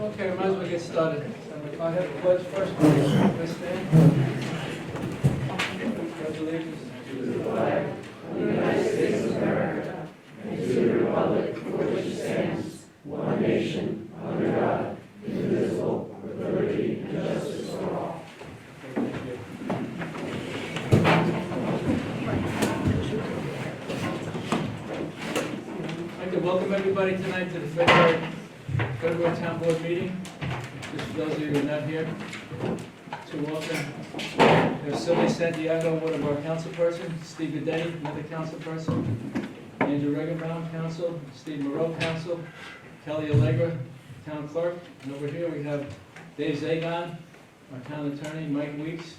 Okay, we might as well get started. If I have a pledge first, please stand. Pledge allegiance to the flag of the United States of America, and to the republic for which it stands, one nation, under God, indivisible, with liberty and justice for all. Thank you. I'd like to welcome everybody tonight to the February Town Board meeting. Just for those of you who are not here, too often. There's Sylvia Santiago, one of our councilpersons, Steve Godetti, another councilperson, Andrew Regenbaum, council, Steve Moreau, council, Kelly Allegra, town clerk, and over here we have Dave Zagon, our town attorney, Mike Weeks,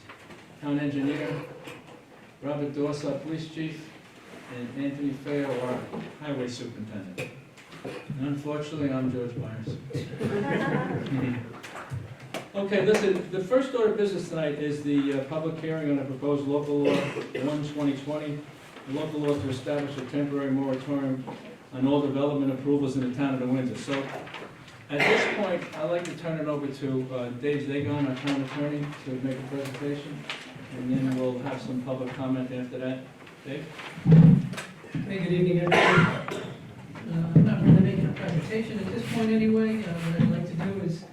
town engineer, Robert Doss, our police chief, and Anthony Feo, our highway superintendent. And unfortunately, I'm George Myers. Okay, listen, the first order of business tonight is the public hearing on a proposed local law 1/2020, a local law to establish a temporary moratorium on all development approvals in the town of New Windsor. So at this point, I'd like to turn it over to Dave Zagon, our town attorney, to make a presentation, and then we'll have some public comment after that. Dave? Hey, good evening, everybody. I'm not really making a presentation at this point anyway. What I'd like to do is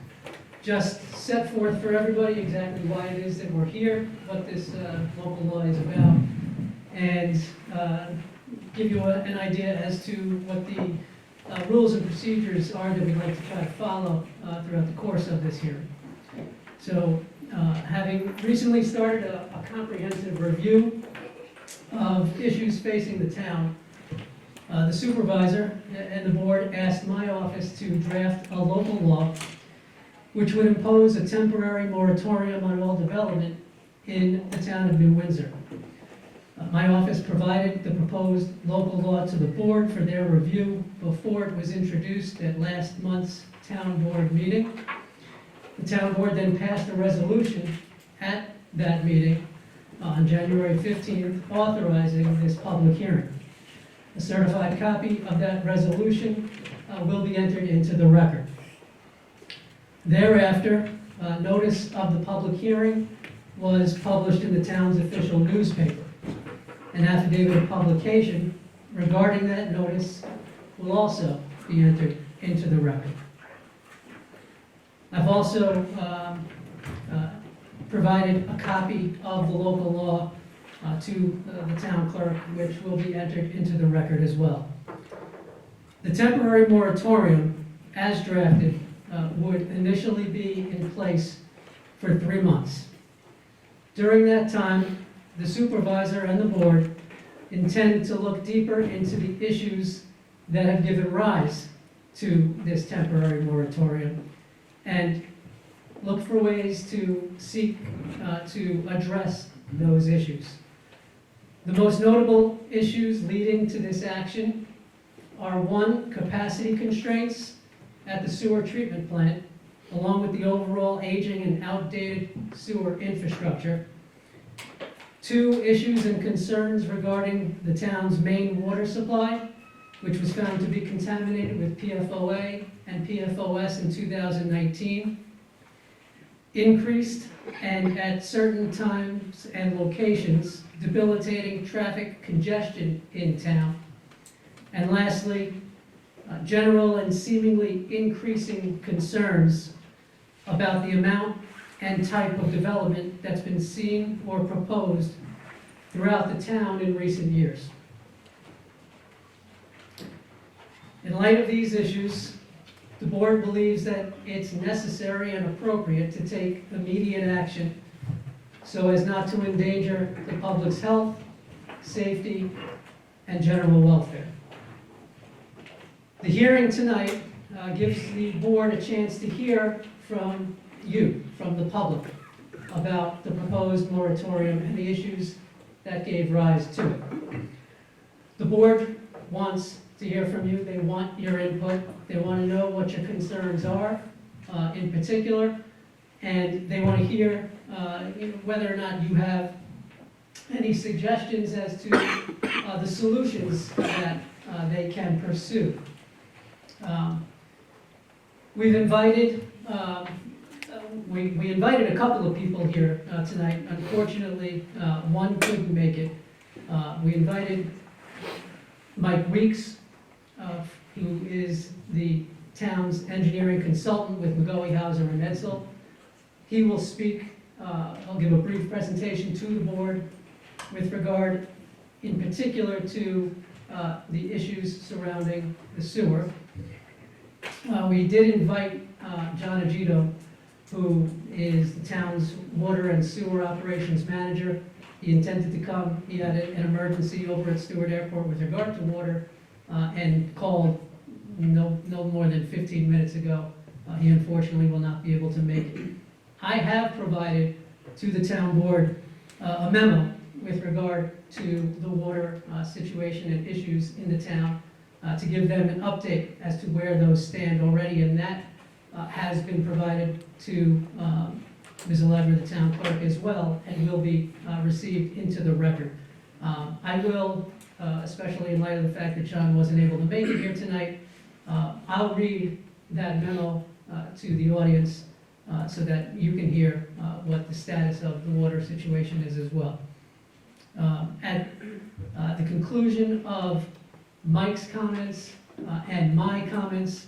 just set forth for everybody exactly why it is that we're here, what this local law is about, and give you an idea as to what the rules and procedures are that we'd like to try to follow throughout the course of this hearing. So, having recently started a comprehensive review of issues facing the town, the supervisor and the board asked my office to draft a local law which would impose a temporary moratorium on all development in the town of New Windsor. My office provided the proposed local law to the board for their review before it was introduced at last month's town board meeting. The town board then passed a resolution at that meeting on January 15th authorizing this public hearing. A certified copy of that resolution will be entered into the record. Thereafter, notice of the public hearing was published in the town's official newspaper. An affidavit of publication regarding that notice will also be entered into the record. I've also provided a copy of the local law to the town clerk, which will be entered into the record as well. The temporary moratorium, as drafted, would initially be in place for 3 months. During that time, the supervisor and the board intend to look deeper into the issues that have given rise to this temporary moratorium and look for ways to seek to address those issues. The most notable issues leading to this action are: 1, capacity constraints at the sewer treatment plant, along with the overall aging and outdated sewer infrastructure. 2, issues and concerns regarding the town's main water supply, which was found to be contaminated with PFOA and PFOS in 2019. Increased and at certain times and locations, debilitating traffic congestion in town. And lastly, general and seemingly increasing concerns about the amount and type of development that's been seen or proposed throughout the town in recent years. In light of these issues, the board believes that it's necessary and appropriate to take immediate action so as not to endanger the public's health, safety, and general welfare. The hearing tonight gives the board a chance to hear from you, from the public, about the proposed moratorium and the issues that gave rise to it. The board wants to hear from you. They want your input. They want to know what your concerns are in particular, and they want to hear whether or not you have any suggestions as to the solutions that they can pursue. We've invited, we invited a couple of people here tonight. Unfortunately, one couldn't make it. We invited Mike Weeks, who is the town's engineering consultant with McGoey, Hauser, and Edsel. He will speak, I'll give a brief presentation to the board with regard in particular to the issues surrounding the sewer. We did invite John Agito, who is the town's water and sewer operations manager. He intended to come. He had an emergency over at Stewart Airport with regard to water and called no more than 15 minutes ago. He unfortunately will not be able to make it. I have provided to the town board a memo with regard to the water situation and issues in the town to give them an update as to where those stand already, and that has been provided to Ms. Allegra, the town clerk, as well, and will be received into the record. I will, especially in light of the fact that John wasn't able to make it here tonight, I'll read that memo to the audience so that you can hear what the status of the water situation is as well. At the conclusion of Mike's comments and my comments,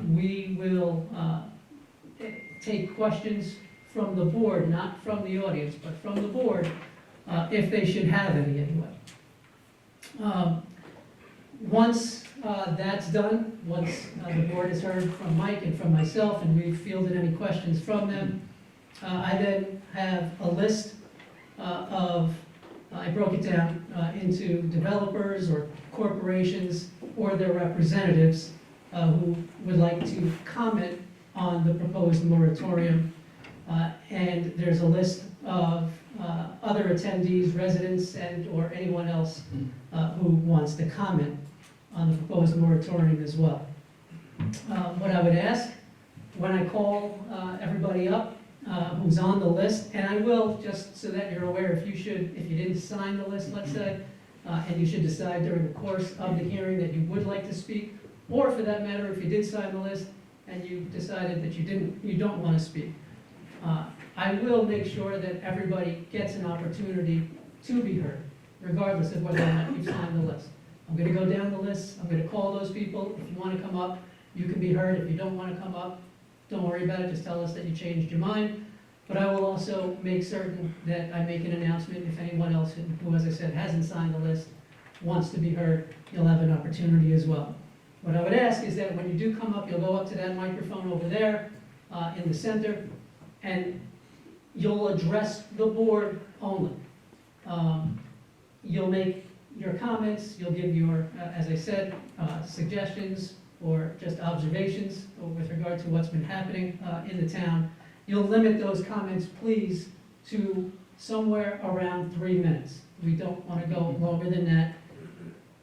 we will take questions from the board, not from the audience, but from the board, if they should have any anyway. Once that's done, once the board has heard from Mike and from myself and we've fielded any questions from them, I then have a list I broke it down into developers or corporations or their representatives who would like to comment on the proposed moratorium. And there's a list of other attendees, residents, and or anyone else who wants to comment on the proposed moratorium as well. What I would ask when I call everybody up who's on the list, and I will, just so that you're aware, if you didn't sign the list, let's say, and you should decide during the course of the hearing that you would like to speak, or for that matter, if you did sign the list and you decided that you don't want to speak, I will make sure that everybody gets an opportunity to be heard, regardless of whether or not you've signed the list. I'm going to go down the list. I'm going to call those people. If you want to come up, you can be heard. If you don't want to come up, don't worry about it. Just tell us that you changed your mind. But I will also make certain that I make an announcement if anyone else who, as I said, hasn't signed the list, wants to be heard, you'll have an opportunity as well. What I would ask is that when you do come up, you'll go up to that microphone over there in the center, and you'll address the board only. You'll make your comments, you'll give your, as I said, suggestions or just observations with regard to what's been happening in the town. You'll limit those comments, please, to somewhere around 3 minutes. We don't want to go longer than that.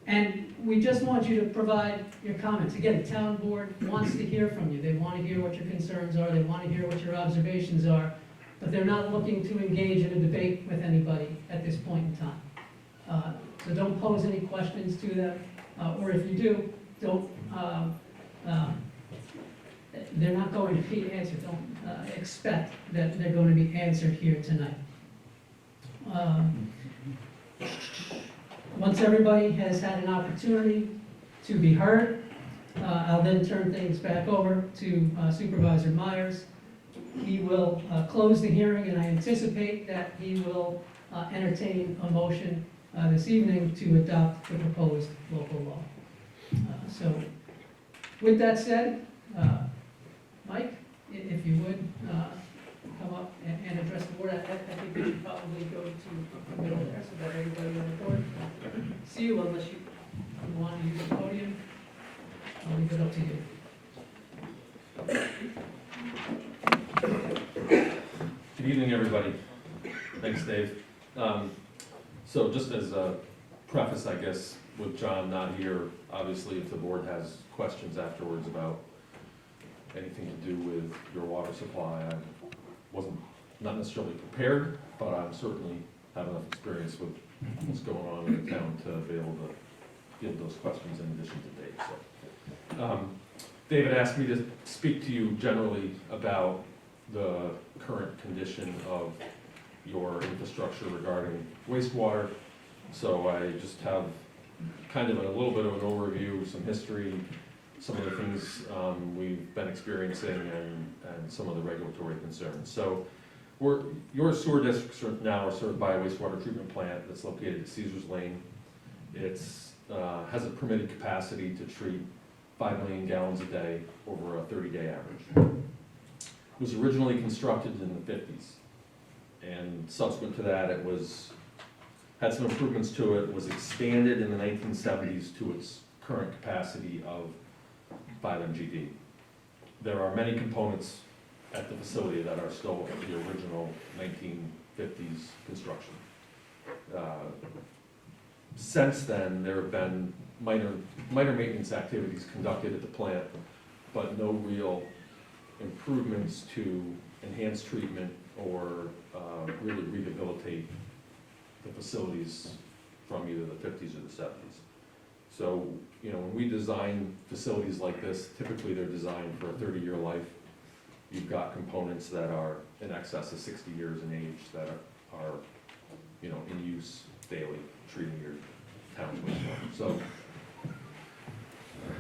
And we just want you to provide your comments. Again, the town board wants to hear from you. They want to hear what your concerns are. They want to hear what your observations are. But they're not looking to engage in a debate with anybody at this point in time. So don't pose any questions to them. Or if you do, don't, they're not going to be answered. Don't expect that they're going to be answered here tonight. Once everybody has had an opportunity to be heard, I'll then turn things back over to Supervisor Myers. He will close the hearing, and I anticipate that he will entertain a motion this evening to adopt the proposed local law. So with that said, Mike, if you would come up and address the board. I think we should probably go to the middle there so that everybody on the board can see you, unless you want to use the podium. I'll leave it up to you. Good evening, everybody. Thanks, Dave. So just as a preface, I guess, with John not here, obviously if the board has questions afterwards about anything to do with your water supply, I wasn't not necessarily prepared, but I'm certainly have enough experience with what's going on in the town to be able to field those questions in addition to Dave. So, David asked me to speak to you generally about the current condition of your infrastructure regarding wastewater. So I just have kind of a little bit of an overview, some history, some of the things we've been experiencing, and some of the regulatory concerns. So your sewer districts now are served by a wastewater treatment plant that's located at Caesars Lane. It's has a permitted capacity to treat 5 million gallons a day over a 30-day average. It was originally constructed in the 50s, and subsequent to that, it had some improvements to it. It was expanded in the 1970s to its current capacity of 5 MGD. There are many components at the facility that are still the original 1950s construction. Since then, there have been minor maintenance activities conducted at the plant, but no real improvements to enhance treatment or really rehabilitate the facilities from either the 50s or the 70s. So, when we design facilities like this, typically they're designed for a 30-year life. You've got components that are in excess of 60 years in age that are in use daily, treating your town's wastewater. So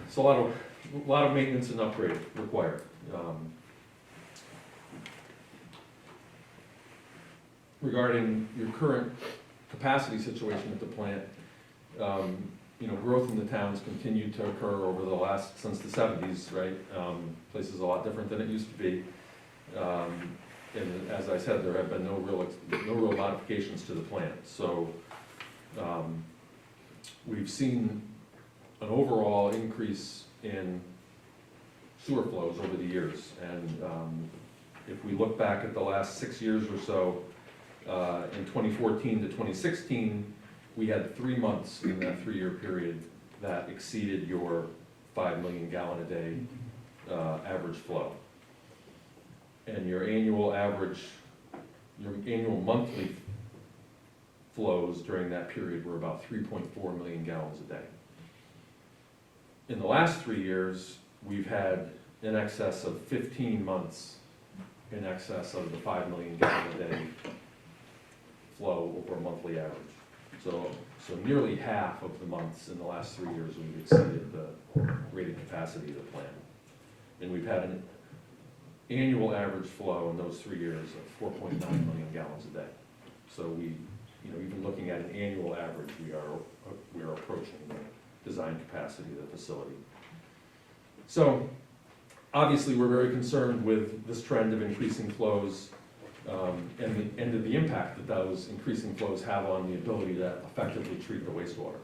it's a lot of maintenance and upgrade required. Regarding your current capacity situation at the plant, growth in the town's continued to occur since the 70s, right? Place is a lot different than it used to be. And as I said, there have been no real modifications to the plant. So we've seen an overall increase in sewer flows over the years. And if we look back at the last 6 years or so, in 2014 to 2016, we had 3 months in that 3-year period that exceeded your 5 million gallon a day average flow. And your annual monthly flows during that period were about 3.4 million gallons a day. In the last 3 years, we've had in excess of 15 months in excess of the 5 million gallon a day flow over a monthly average. So nearly half of the months in the last 3 years we've exceeded the rated capacity of the plant. And we've had an annual average flow in those 3 years of 4.9 million gallons a day. So even looking at an annual average, we are approaching the design capacity of the facility. So obviously we're very concerned with this trend of increasing flows and the impact that those increasing flows have on the ability to effectively treat the wastewater.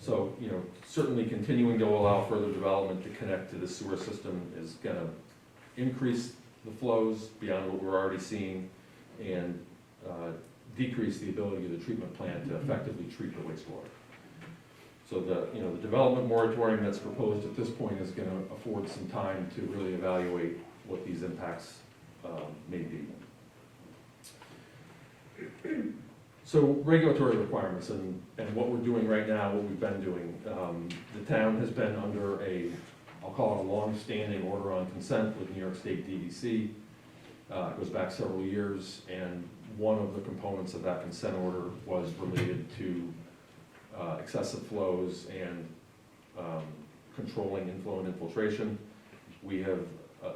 So, certainly continuing to allow further development to connect to the sewer system is going to increase the flows beyond what we're already seeing and decrease the ability of the treatment plant to effectively treat the wastewater. So the development moratorium that's proposed at this point is going to afford some time to really evaluate what these impacts may be. So regulatory requirements and what we're doing right now, what we've been doing. The town has been under I'll call it a long-standing order on consent with New York State DEC. It goes back several years, and one of the components of that consent order was related to excessive flows and controlling inflow and infiltration. We have,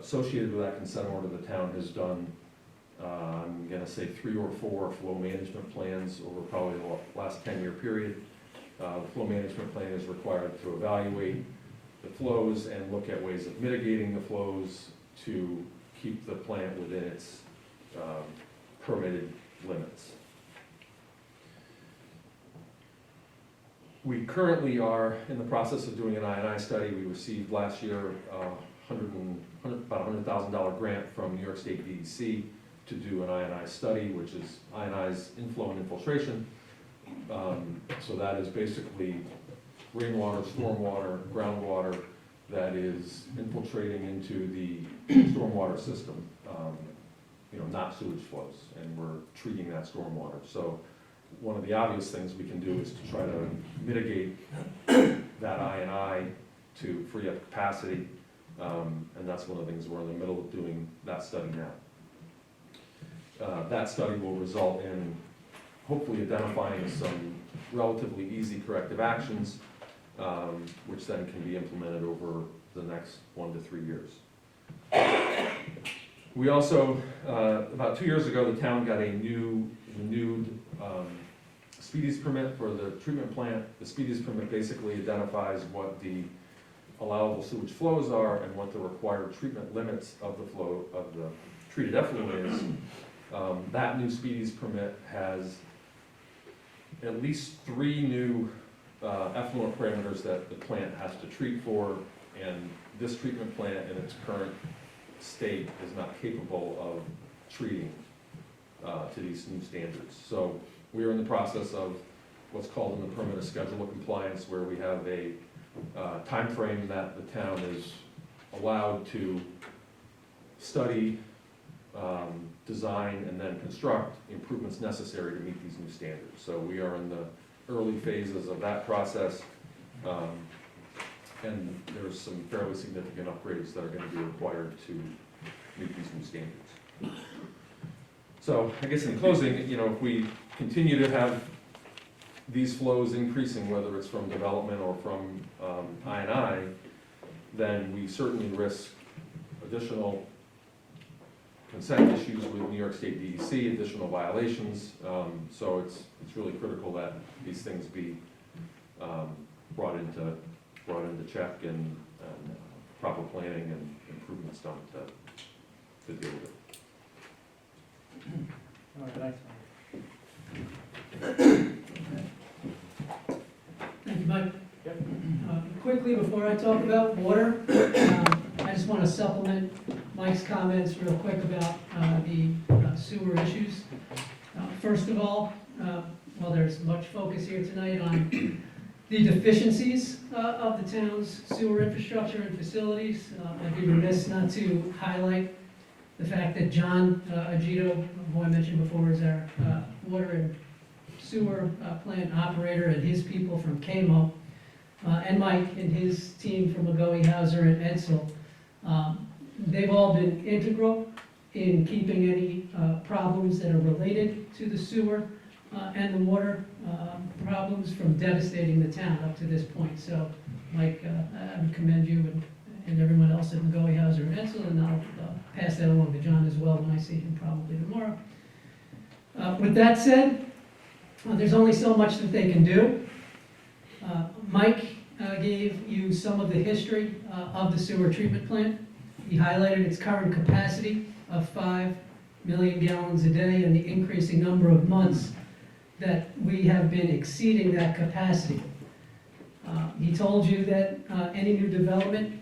associated with that consent order, the town has done I'm going to say 3 or 4 flow management plans over probably the last 10-year period. The flow management plan is required to evaluate the flows and look at ways of mitigating the flows to keep the plant within its permitted limits. We currently are in the process of doing an I&I study. We received last year about $100,000 grant from New York State DEC to do an I&I study, which is I&I's inflow and infiltration. So that is basically rainwater, stormwater, groundwater that is infiltrating into the stormwater system, not sewage flows, and we're treating that stormwater. So one of the obvious things we can do is to try to mitigate that I&I to free up capacity And that's one of the things we're in the middle of doing that study now. That study will result in hopefully identifying some relatively easy corrective actions, which then can be implemented over the next 1 to 3 years. We also, about 2 years ago, the town got a renewed speedies permit for the treatment plant. The speedies permit basically identifies what the allowable sewage flows are and what the required treatment limits of the flow of the treated effluent is. That new speedies permit has at least 3 new effluent parameters that the plant has to treat for, and this treatment plant in its current state is not capable of treating to these new standards. So we are in the process of what's called in the permanent schedule of compliance, where we have a time frame that the town is allowed to study, design, and then construct improvements necessary to meet these new standards. So we are in the early phases of that process, and there's some fairly significant upgrades that are going to be required to meet these new standards. So I guess in closing, if we continue to have these flows increasing, whether it's from development or from I&I, then we certainly risk additional consent issues with New York State DEC, additional violations. So it's really critical that these things be brought into check and proper planning and improvements done to deal with it. All right, thanks. Thank you, Mike. Yep. Quickly, before I talk about water, I just want to supplement Mike's comments real quick about the sewer issues. First of all, while there's much focus here tonight on the deficiencies of the town's sewer infrastructure and facilities, I'd be remiss not to highlight the fact that John Agito, who I mentioned before, is our water and sewer plant operator, and his people from KMO, and Mike and his team from McGoey, Hauser, and Edsel. They've all been integral in keeping any problems that are related to the sewer and the water problems from devastating the town up to this point. So, Mike, I would commend you and everyone else at McGoey, Hauser, and Edsel, and I'll pass that along to John as well when I see him probably tomorrow. With that said, there's only so much that they can do. Mike gave you some of the history of the sewer treatment plant. He highlighted its current capacity of 5 million gallons a day and the increasing number of months that we have been exceeding that capacity. He told you that any new development,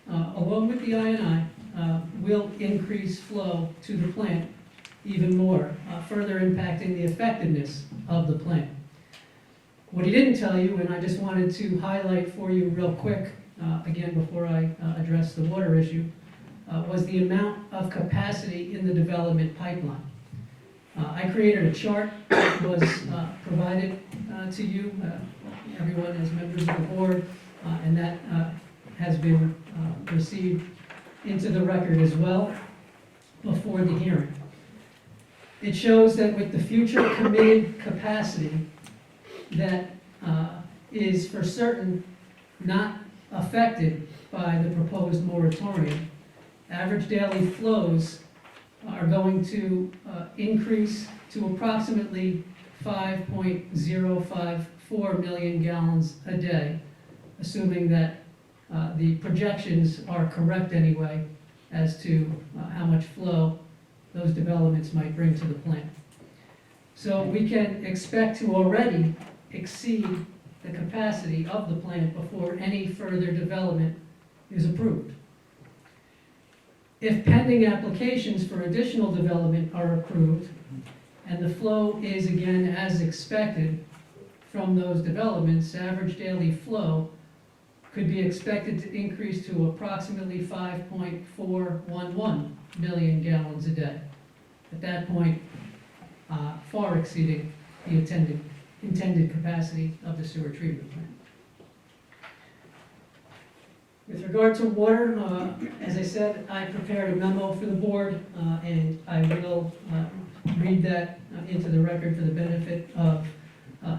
along with the I&I, will increase flow to the plant even more, further impacting the effectiveness of the plant. What he didn't tell you, and I just wanted to highlight for you real quick, again before I address the water issue, was the amount of capacity in the development pipeline. I created a chart that was provided to you, everyone as members of the board, and that has been received into the record as well before the hearing. It shows that with the future committed capacity that is for certain not affected by the proposed moratorium, average daily flows are going to increase to approximately 5.054 million gallons a day, assuming that the projections are correct anyway as to how much flow those developments might bring to the plant. So we can expect to already exceed the capacity of the plant before any further development is approved. If pending applications for additional development are approved, and the flow is again as expected from those developments, average daily flow could be expected to increase to approximately 5.411 million gallons a day. At that point, far exceeding the intended capacity of the sewer treatment plant. With regard to water, as I said, I prepared a memo for the board, and I will read that into the record for the benefit of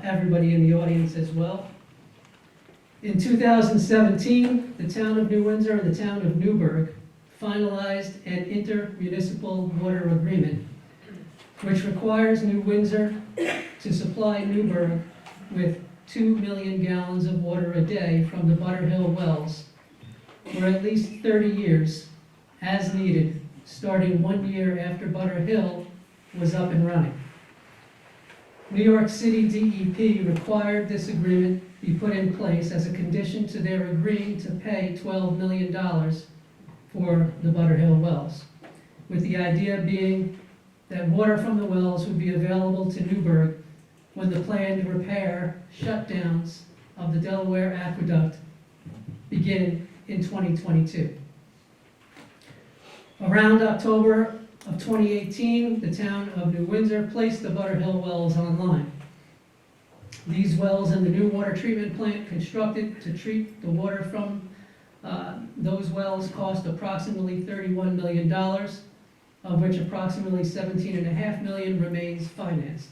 everybody in the audience as well. In 2017, the town of New Windsor and the town of Newburgh finalized an intermunicipal water agreement, which requires New Windsor to supply Newburgh with 2 million gallons of water a day from the Butterhill wells for at least 30 years, as needed, starting 1 year after Butterhill was up and running. New York City DEP required this agreement be put in place as a condition to their agreeing to pay $12 million for the Butterhill wells, with the idea being that water from the wells would be available to Newburgh when the planned repair shutdowns of the Delaware Aqueduct begin in 2022. Around October of 2018, the town of New Windsor placed the Butterhill wells online. These wells and the new water treatment plant constructed to treat the water from those wells cost approximately $31 million, of which approximately $17.5 million remains financed.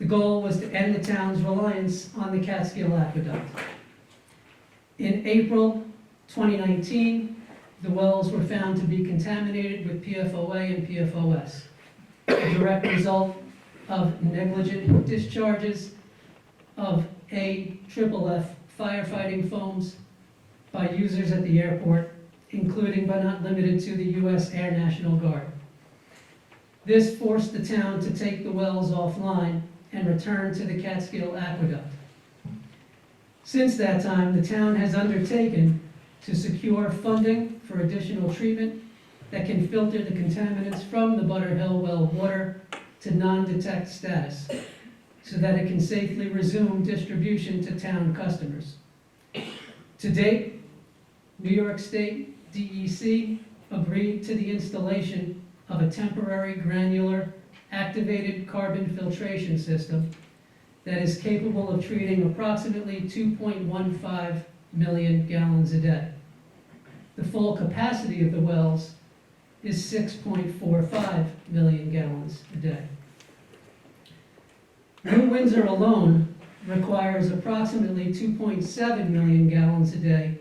The goal was to end the town's reliance on the Catskill Aqueduct. In April 2019, the wells were found to be contaminated with PFOA and PFOS, a direct result of negligent discharges of AFFF firefighting foams by users at the airport, including but not limited to the U.S. Air National Guard. This forced the town to take the wells offline and return to the Catskill Aqueduct. Since that time, the town has undertaken to secure funding for additional treatment that can filter the contaminants from the Butterhill well water to non-detect status, so that it can safely resume distribution to town customers. To date, New York State DEC agreed to the installation of a temporary granular activated carbon filtration system that is capable of treating approximately 2.15 million gallons a day. The full capacity of the wells is 6.45 million gallons a day. New Windsor alone requires approximately 2.7 million gallons a day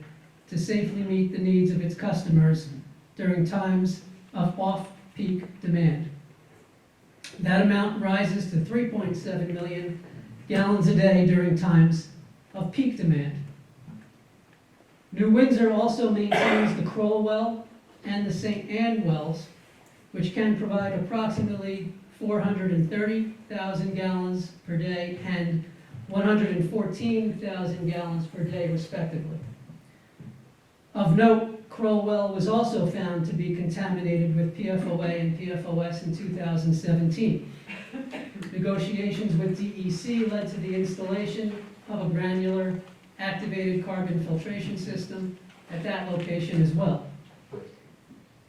to safely meet the needs of its customers during times of off-peak demand. That amount rises to 3.7 million gallons a day during times of peak demand. New Windsor also maintains the Kroll well and the St. Anne wells, which can provide approximately 430,000 gallons per day and 114,000 gallons per day, respectively. Of note, Kroll well was also found to be contaminated with PFOA and PFOS in 2017. Negotiations with DEC led to the installation of a granular activated carbon filtration system at that location as well.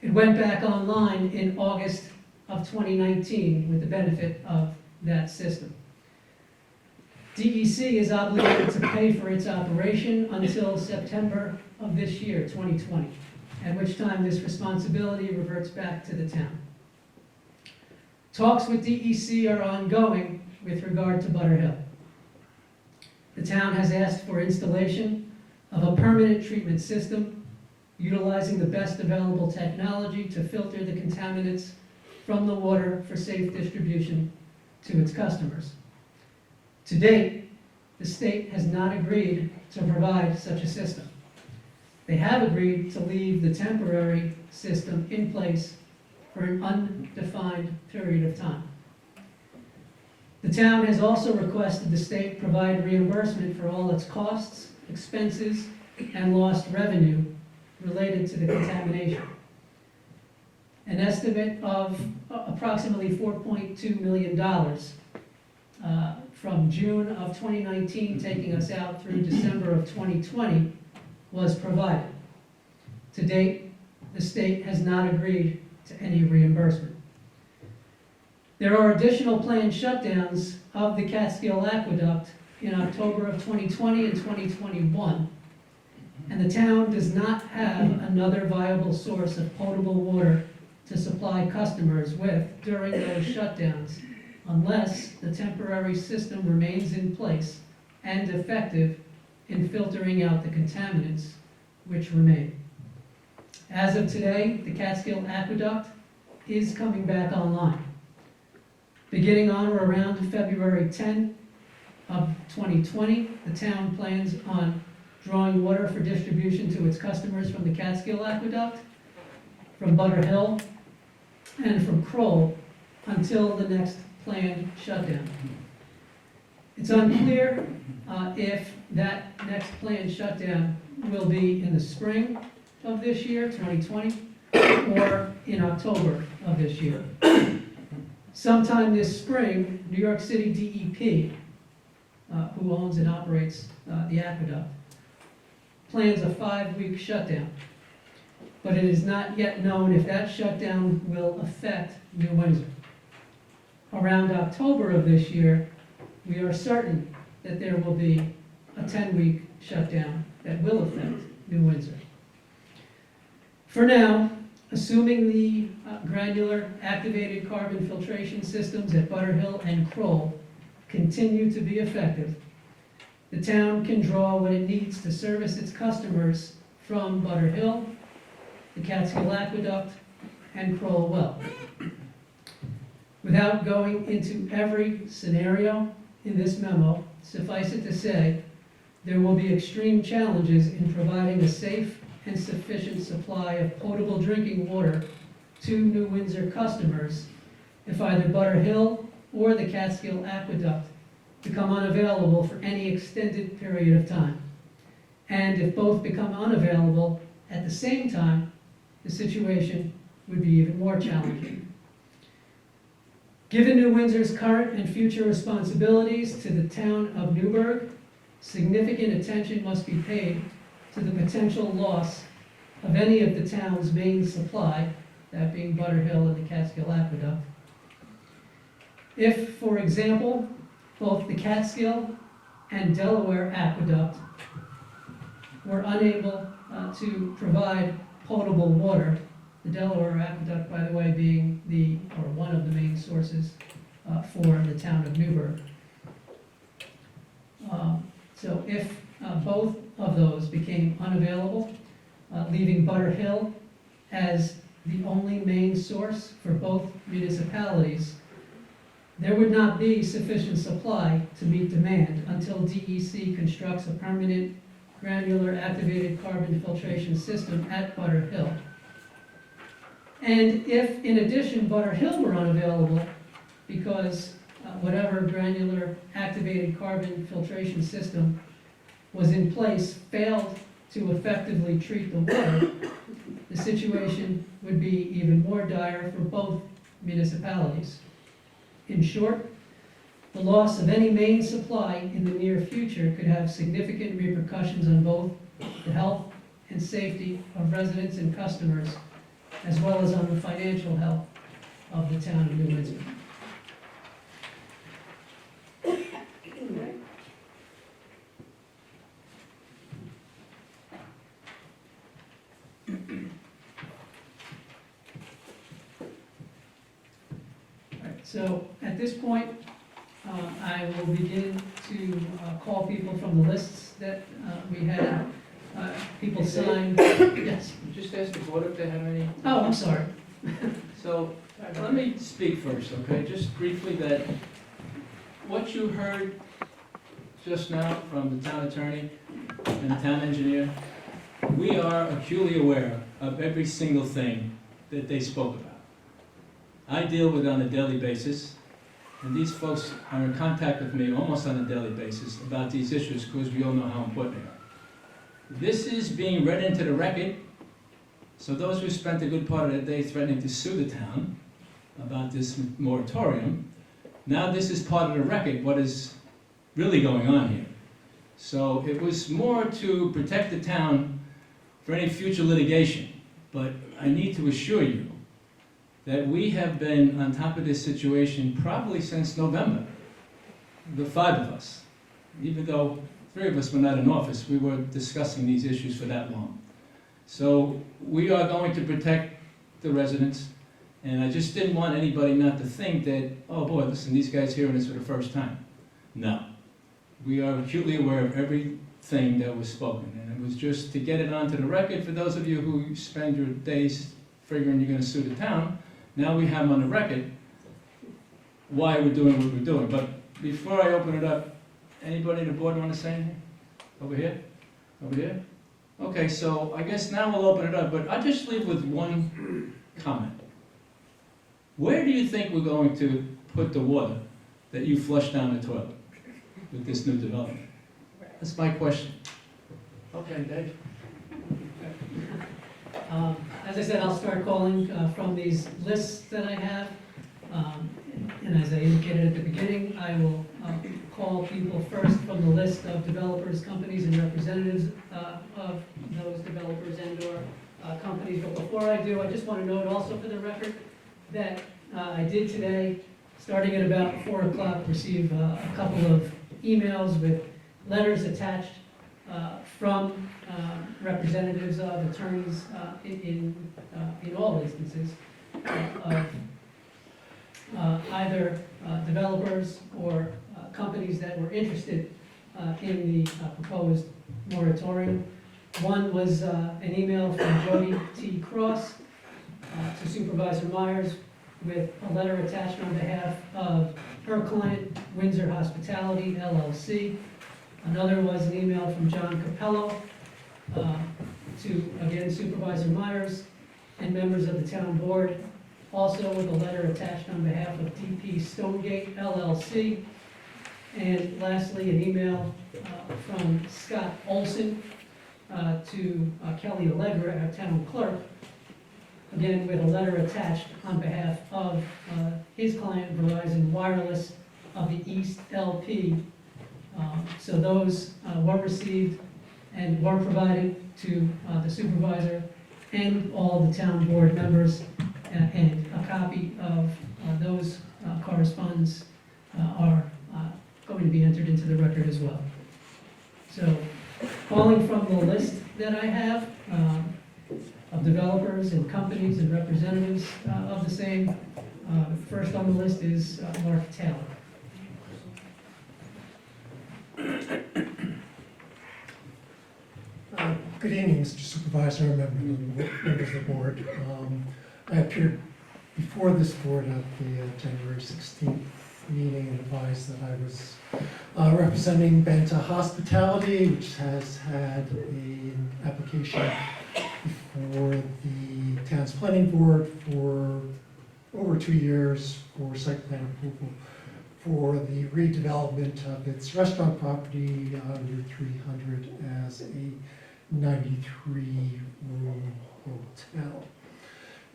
It went back online in August of 2019 with the benefit of that system. DEC is obligated to pay for its operation until September of this year, 2020, at which time this responsibility reverts back to the town. Talks with DEC are ongoing with regard to Butterhill. The town has asked for installation of a permanent treatment system utilizing the best available technology to filter the contaminants from the water for safe distribution to its customers. To date, the state has not agreed to provide such a system. They have agreed to leave the temporary system in place for an undefined period of time. The town has also requested the state provide reimbursement for all its costs, expenses, and lost revenue related to the contamination. An estimate of approximately $4.2 million from June of 2019, taking us out through December of 2020, was provided. To date, the state has not agreed to any reimbursement. There are additional planned shutdowns of the Catskill Aqueduct in October of 2020 and 2021, and the town does not have another viable source of potable water to supply customers with during those shutdowns, unless the temporary system remains in place and effective in filtering out the contaminants which remain. As of today, the Catskill Aqueduct is coming back online. Beginning on or around February 10 of 2020, the town plans on drawing water for distribution to its customers from the Catskill Aqueduct, from Butter Hill, and from Kroll until the next planned shutdown. It's unclear if that next planned shutdown will be in the spring of this year, 2020, or in October of this year. Sometime this spring, New York City DEP, who owns and operates the aqueduct, plans a 5-week shutdown. But it is not yet known if that shutdown will affect New Windsor. Around October of this year, we are certain that there will be a 10-week shutdown that will affect New Windsor. For now, assuming the granular activated carbon filtration systems at Butter Hill and Kroll continue to be effective, the town can draw what it needs to service its customers from Butter Hill, the Catskill Aqueduct, and Kroll Well. Without going into every scenario in this memo, suffice it to say, there will be extreme challenges in providing a safe and sufficient supply of potable drinking water to New Windsor customers if either Butter Hill or the Catskill Aqueduct become unavailable for any extended period of time. And if both become unavailable at the same time, the situation would be even more challenging. Given New Windsor's current and future responsibilities to the town of Newburgh, significant attention must be paid to the potential loss of any of the town's main supply, that being Butter Hill and the Catskill Aqueduct. If, for example, both the Catskill and Delaware Aqueduct were unable to provide potable water, the Delaware Aqueduct, by the way, being one of the main sources for the town of Newburgh. So if both of those became unavailable, leaving Butter Hill as the only main source for both municipalities, there would not be sufficient supply to meet demand until DEC constructs a permanent granular activated carbon filtration system at Butter Hill. And if, in addition, Butter Hill were unavailable because whatever granular activated carbon filtration system was in place failed to effectively treat the water, the situation would be even more dire for both municipalities. In short, the loss of any main supply in the near future could have significant repercussions on both the health and safety of residents and customers, as well as on the financial health of the town of New Windsor. So at this point, I will begin to call people from the lists that we had. People signed. Yes. Just ask the board if they have any. Oh, I'm sorry. So, let me speak first, okay? Just briefly that what you heard just now from the town attorney and the town engineer, we are acutely aware of every single thing that they spoke about. I deal with it on a daily basis, and these folks are in contact with me almost on a daily basis about these issues because we all know how important they are. This is being read into the record, so those who spent a good part of the day threatening to sue the town about this moratorium, now this is part of the record, what is really going on here. So it was more to protect the town for any future litigation, but I need to assure you that we have been on top of this situation probably since November, the 5 of us, even though three of us were not in office, we were discussing these issues for that long. So we are going to protect the residents, and I just didn't want anybody not to think that, oh boy, listen, these guys hearing this for the first time. No. We are acutely aware of everything that was spoken, and it was just to get it onto the record for those of you who spend your days figuring you're gonna sue the town. Now we have on the record why we're doing what we're doing. But before I open it up, anybody on the board want to say anything? Over here? Over here? Okay, so I guess now we'll open it up, but I'll just leave with one comment. Where do you think we're going to put the water that you flush down the toilet with this new development? That's my question. Okay, Dave? As I said, I'll start calling from these lists that I have. And as I indicated at the beginning, I will call people first from the list of developers, companies, and representatives of those developers and/or companies. But before I do, I just want to note also for the record that I did today, starting at about 4 o'clock, receive a couple of emails with letters attached from representatives of attorneys in all instances of either developers or companies that were interested in the proposed moratorium. One was an email from Jody T. Cross to Supervisor Myers with a letter attached on behalf of her client, Windsor Hospitality, LLC. Another was an email from John Capello to, again, Supervisor Myers and members of the town board, also with a letter attached on behalf of DP Stonegate, LLC. And lastly, an email from Scott Olson to Kelly Allegra, our town clerk, again with a letter attached on behalf of his client, Verizon Wireless of the East LP. So those were received and were provided to the supervisor and all the town board members, and a copy of those correspondence are going to be entered into the record as well. So, calling from the list that I have of developers and companies and representatives of the same, first on the list is Mark Taylor. Good evening, Mr. Supervisor, members of the board. I appeared before this board at the January 16th meeting and advised that I was representing Benta Hospitality, which has had an application before the town's planning board for over 2 years for site plan approval for the redevelopment of its restaurant property on Route 300 as a 93-room hotel.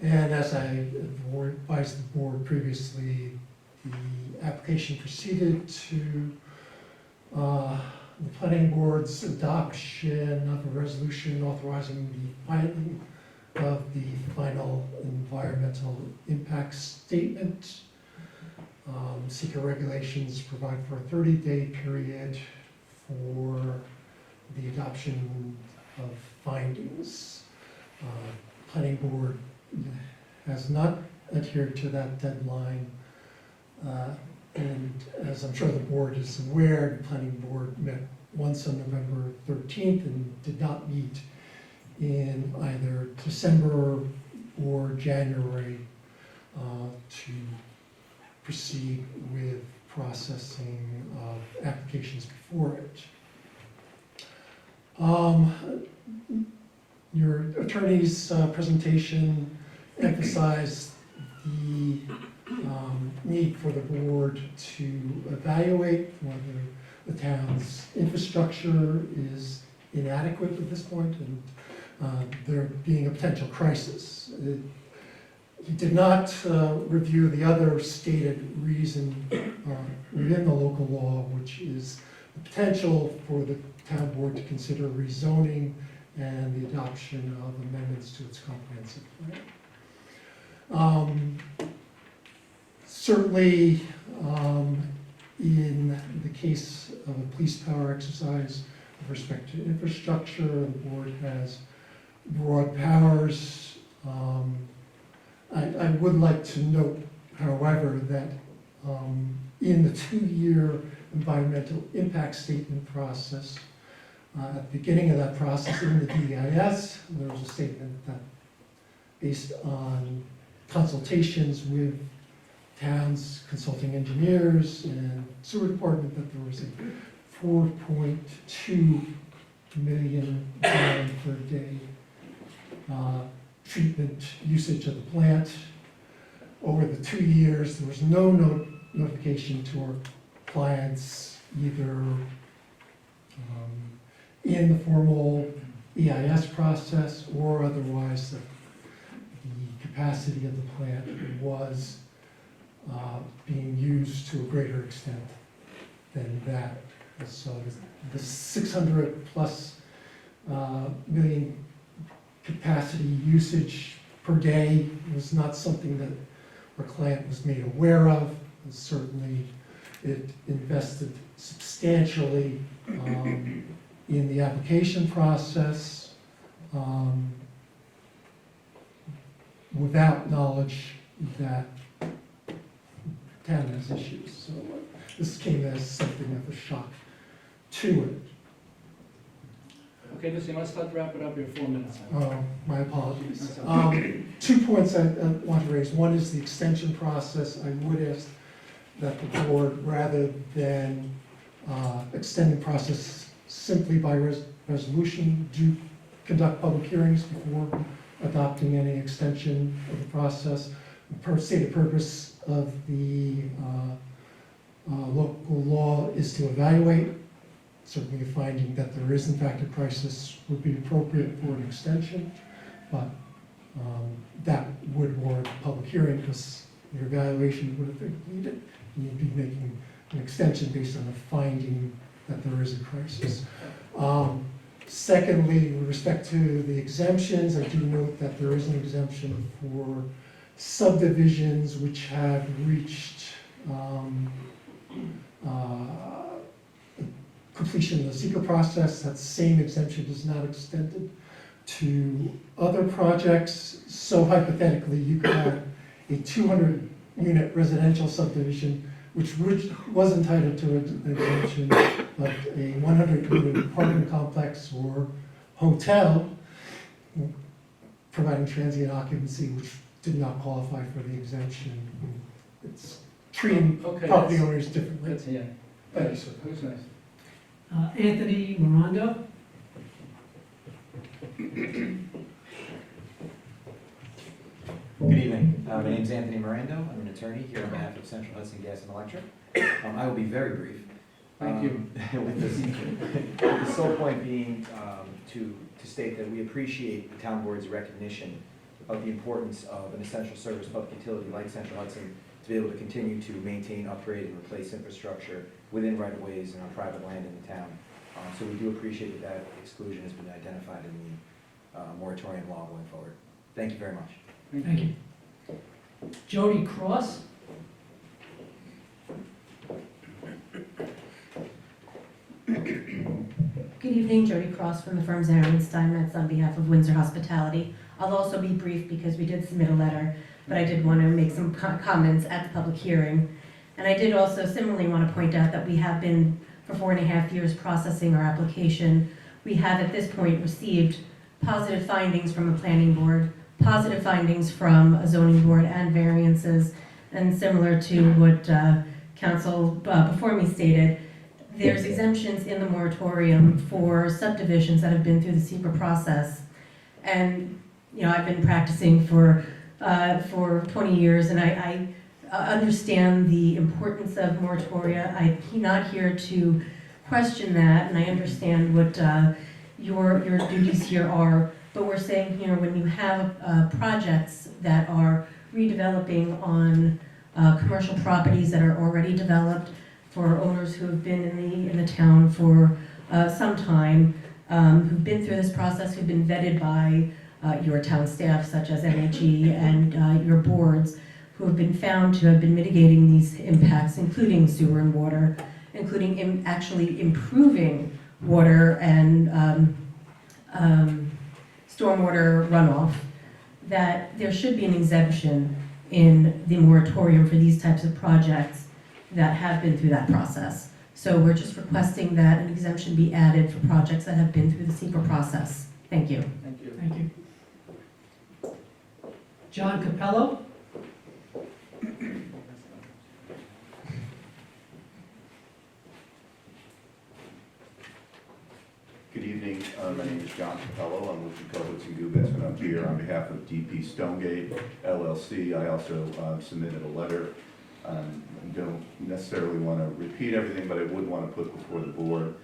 And as I advised the board previously, the application proceeded to the planning board's adoption of a resolution authorizing the filing of the final environmental impact statement. Seeker regulations provide for a 30-day period for the adoption of findings. Planning board has not adhered to that deadline. And as I'm sure the board is aware, the planning board met once on November 13th and did not meet in either December or January to proceed with processing of applications before it. Your attorney's presentation emphasized the need for the board to evaluate whether the town's infrastructure is inadequate at this point and there being a potential crisis. He did not review the other stated reason within the local law, which is the potential for the town board to consider rezoning and the adoption of amendments to its comprehensive plan. Certainly, in the case of a police power exercise with respect to infrastructure, the board has broad powers. I would like to note, however, that in the 2-year environmental impact statement process, at the beginning of that process in the DEIS, there was a statement that based on consultations with towns, consulting engineers, and sewer department, that there was a 4.2 million gallon per day treatment usage of the plant. Over the 2 years, there was no notification to our clients, either in the formal EIS process or otherwise, that the capacity of the plant was being used to a greater extent than that. So the 600 plus million capacity usage per day was not something that our client was made aware of. And certainly it invested substantially in the application process without knowledge that town has issues. So this came as something of a shock to it. Okay, Lucy, let's start to wrap it up here, 4 minutes. My apologies. That's okay. 2 points I want to raise. One is the extension process. I would ask that the board, rather than extending the process simply by resolution, do conduct public hearings before adopting any extension of the process. Per se, the purpose of the local law is to evaluate. Certainly finding that there is in fact a crisis would be appropriate for an extension, but that would warrant a public hearing because your evaluation would have been needed. You'd be making an extension based on the finding that there is a crisis. Secondly, with respect to the exemptions, I do note that there is an exemption for subdivisions which have reached completion of the secret process. That same exemption is not extended to other projects. So hypothetically, you could have a 200-unit residential subdivision which was entitled to an exemption, but a 100-unit apartment complex or hotel providing transient occupancy which did not qualify for the exemption. It's treating Okay, property that's- owners differently. That's, yeah. Thank you, sir. Who's next? Anthony Morando. Good evening. My name is Anthony Mirando. I'm an attorney here on behalf of Central Hudson Gas and Electric. I will be very brief. Thank you. With the sole point being to state that we appreciate the town board's recognition of the importance of an essential service public utility like Central Hudson to be able to continue to maintain, upgrade, and replace infrastructure within right-of-ways and on private land in the town. So we do appreciate that exclusion has been identified in the moratorium law going forward. Thank you very much. Thank you. Jody Cross. Good evening, Jody Cross from the firm Zarian Steinmetz on behalf of Windsor Hospitality. I'll also be brief because we did submit a letter, but I did want to make some comments at the public hearing. And I did also similarly want to point out that we have been for 4.5 years processing our application. We have at this point received positive findings from the planning board, positive findings from a zoning board and variances, and similar to what council before me stated, there's exemptions in the moratorium for subdivisions that have been through the secret process. And, you know, I've been practicing for 20 years, and I understand the importance of moratoria. I'm not here to question that, and I understand what your duties here are. But we're saying here, when you have projects that are redeveloping on commercial properties that are already developed for owners who have been in the town for some time, who've been through this process, who've been vetted by your town staff, such as MHE and your boards, who have been found to have been mitigating these impacts, including sewer and water, including actually improving water and stormwater runoff, that there should be an exemption in the moratorium for these types of projects that have been through that process. So we're just requesting that an exemption be added for projects that have been through the SEPA process. Thank you. Thank you. Thank you. John Capello? Good evening, my name is John Capello, I'm with Jacobitz and Gubitz, and I'm here on behalf of DP Stonegate LLC. I also submitted a letter. I don't necessarily want to repeat everything, but I would want to put before the board.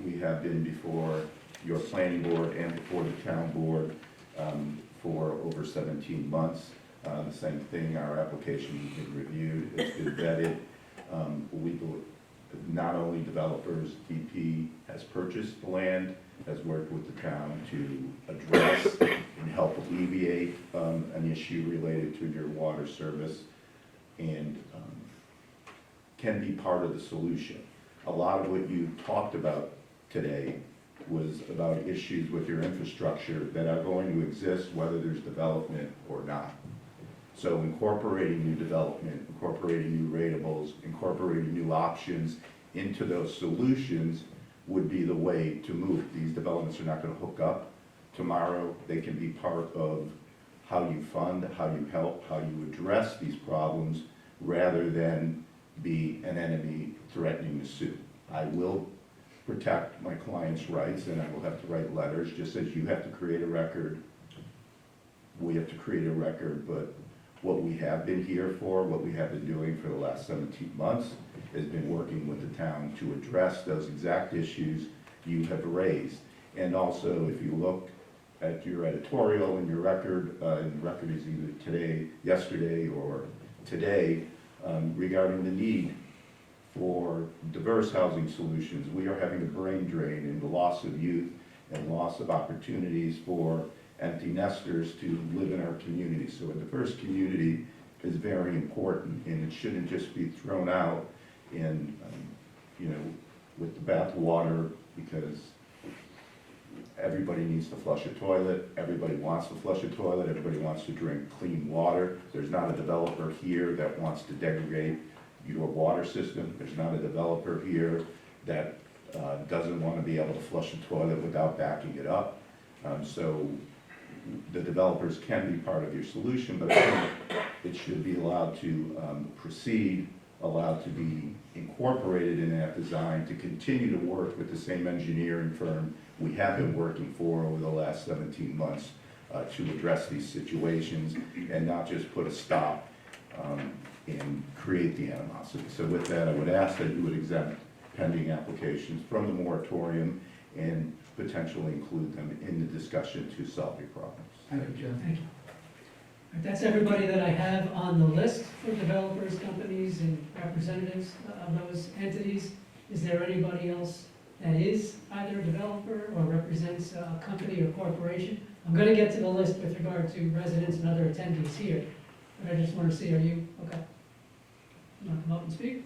We have been before your planning board and before the town board for over 17 months. The same thing, our application has been reviewed, it's been vetted. We believe not only developers, DP has purchased the land, has worked with the town to address and help alleviate an issue related to your water service, and can be part of the solution. A lot of what you talked about today was about issues with your infrastructure that are going to exist whether there's development or not. So incorporating new development, incorporating new ratables, incorporating new options into those solutions would be the way to move. These developments are not going to hook up tomorrow. They can be part of how you fund, how you help, how you address these problems, rather than be an enemy threatening to sue. I will protect my client's rights, and I will have to write letters, just as you have to create a record. We have to create a record, but what we have been here for, what we have been doing for the last 17 months, has been working with the town to address those exact issues you have raised. And also, if you look at your editorial and your record, and the record is either today, yesterday, or today, regarding the need for diverse housing solutions. We are having a brain drain in the loss of youth and loss of opportunities for empty nesters to live in our community. So a diverse community is very important, and it shouldn't just be thrown out in, with the bath water, because everybody needs to flush a toilet, everybody wants to flush a toilet, everybody wants to drink clean water. There's not a developer here that wants to degrade your water system. There's not a developer here that doesn't want to be able to flush a toilet without backing it up. So the developers can be part of your solution, but I think it should be allowed to proceed, allowed to be incorporated in that design, to continue to work with the same engineering firm we have been working for over the last 17 months to address these situations, and not just put a stop and create the animosity. So with that, I would ask that you would exempt pending applications from the moratorium and potentially include them in the discussion to solve your problems. Thank you, John. Thank you. All right, that's everybody that I have on the list for developers, companies, and representatives of those entities. Is there anybody else that is either a developer or represents a company or corporation? I'm going to get to the list with regard to residents and other attendees here, but I just want to see, are you, okay? You want to come up and speak?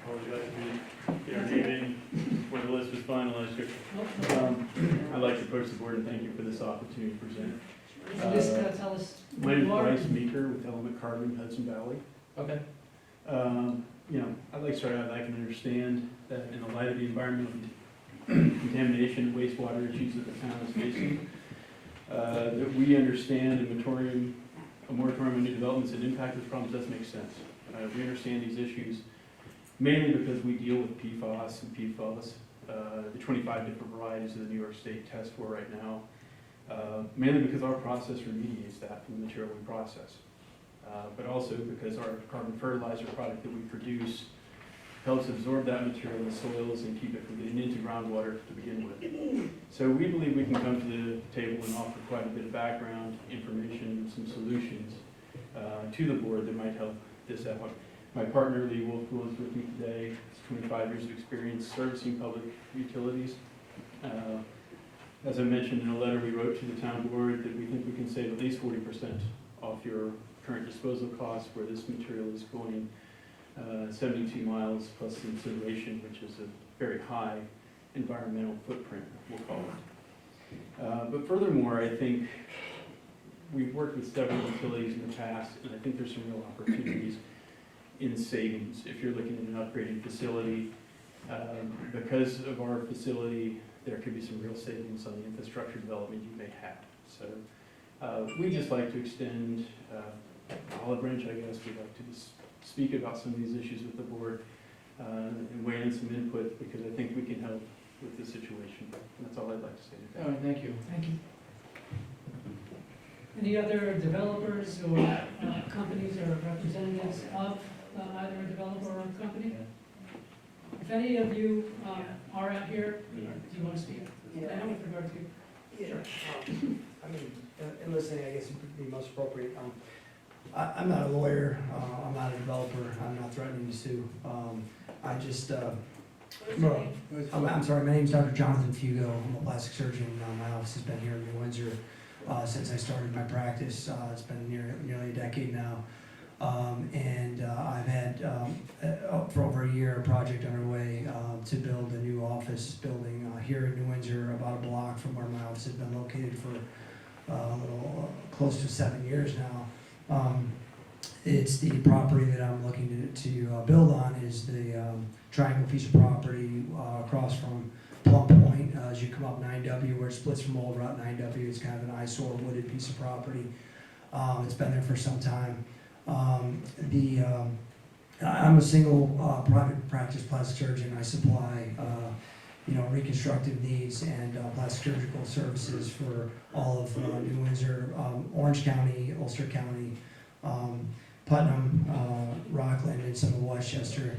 Apologize for your name when the list was finalized here. Oh, I'd like to approach the board and thank you for this opportunity to present. no. Just tell us My who name is you are. Bryce Meeker with Element Carbon, Hudson Valley. Okay. I'd like to start out, I can understand that in the light of the environmental contamination and wastewater issues that the town is facing, that we understand a moratorium on new developments and impact those problems does make sense. We understand these issues mainly because we deal with PFAS and PFOS, the 25 different varieties that the New York State tests for right now, mainly because our process remediates that from the material we process. But also because our carbon fertilizer product that we produce helps absorb that material in the soils and keep it from getting into groundwater to begin with. So we believe we can come to the table and offer quite a bit of background information and some solutions to the board that might help this out. My partner, Lee Wolf, who is with me today, has 25 years of experience servicing public utilities. As I mentioned in a letter we wrote to the town board, that we think we can save at least 40% off your current disposal costs, where this material is going 72 miles plus incineration, which is a very high environmental footprint, we'll call it. But furthermore, I think we've worked with several utilities in the past, and I think there's some real opportunities in savings. If you're looking at an upgraded facility, because of our facility, there could be some real savings on the infrastructure development you may have. So we just like to extend olive branch, I guess. We'd like to just speak about some of these issues with the board and weigh in some input, because I think we can help with the situation. And that's all I'd like to say today. All right, thank you. Thank you. Any other developers or companies or representatives of either a developer or a company? If any of you are out here, do you want to speak? I know with regard to. Yeah, I mean, in listening, I guess it would be most appropriate. I'm not a lawyer, I'm not a developer, I'm not threatening to sue. I just, I'm sorry, my name's Dr. Jonathan Fugo, I'm a plastic surgeon. My office has been here in New Windsor since I started my practice. It's been nearly a decade now. And I've had, for over a year, a project underway to build a new office building here in New Windsor, about a block from where my office has been located for a little close to 7 years now. It's the property that I'm looking to build on is the triangle piece of property across from Plum Point. As you come up 9W, where it splits from Old Route 9W, it's kind of an eyesore wooded piece of property. It's been there for some time. I'm a single private practice plastic surgeon. I supply reconstructive needs and plastic surgical services for all of New Windsor, Orange County, Ulster County, Putnam, Rockland, and some of Westchester.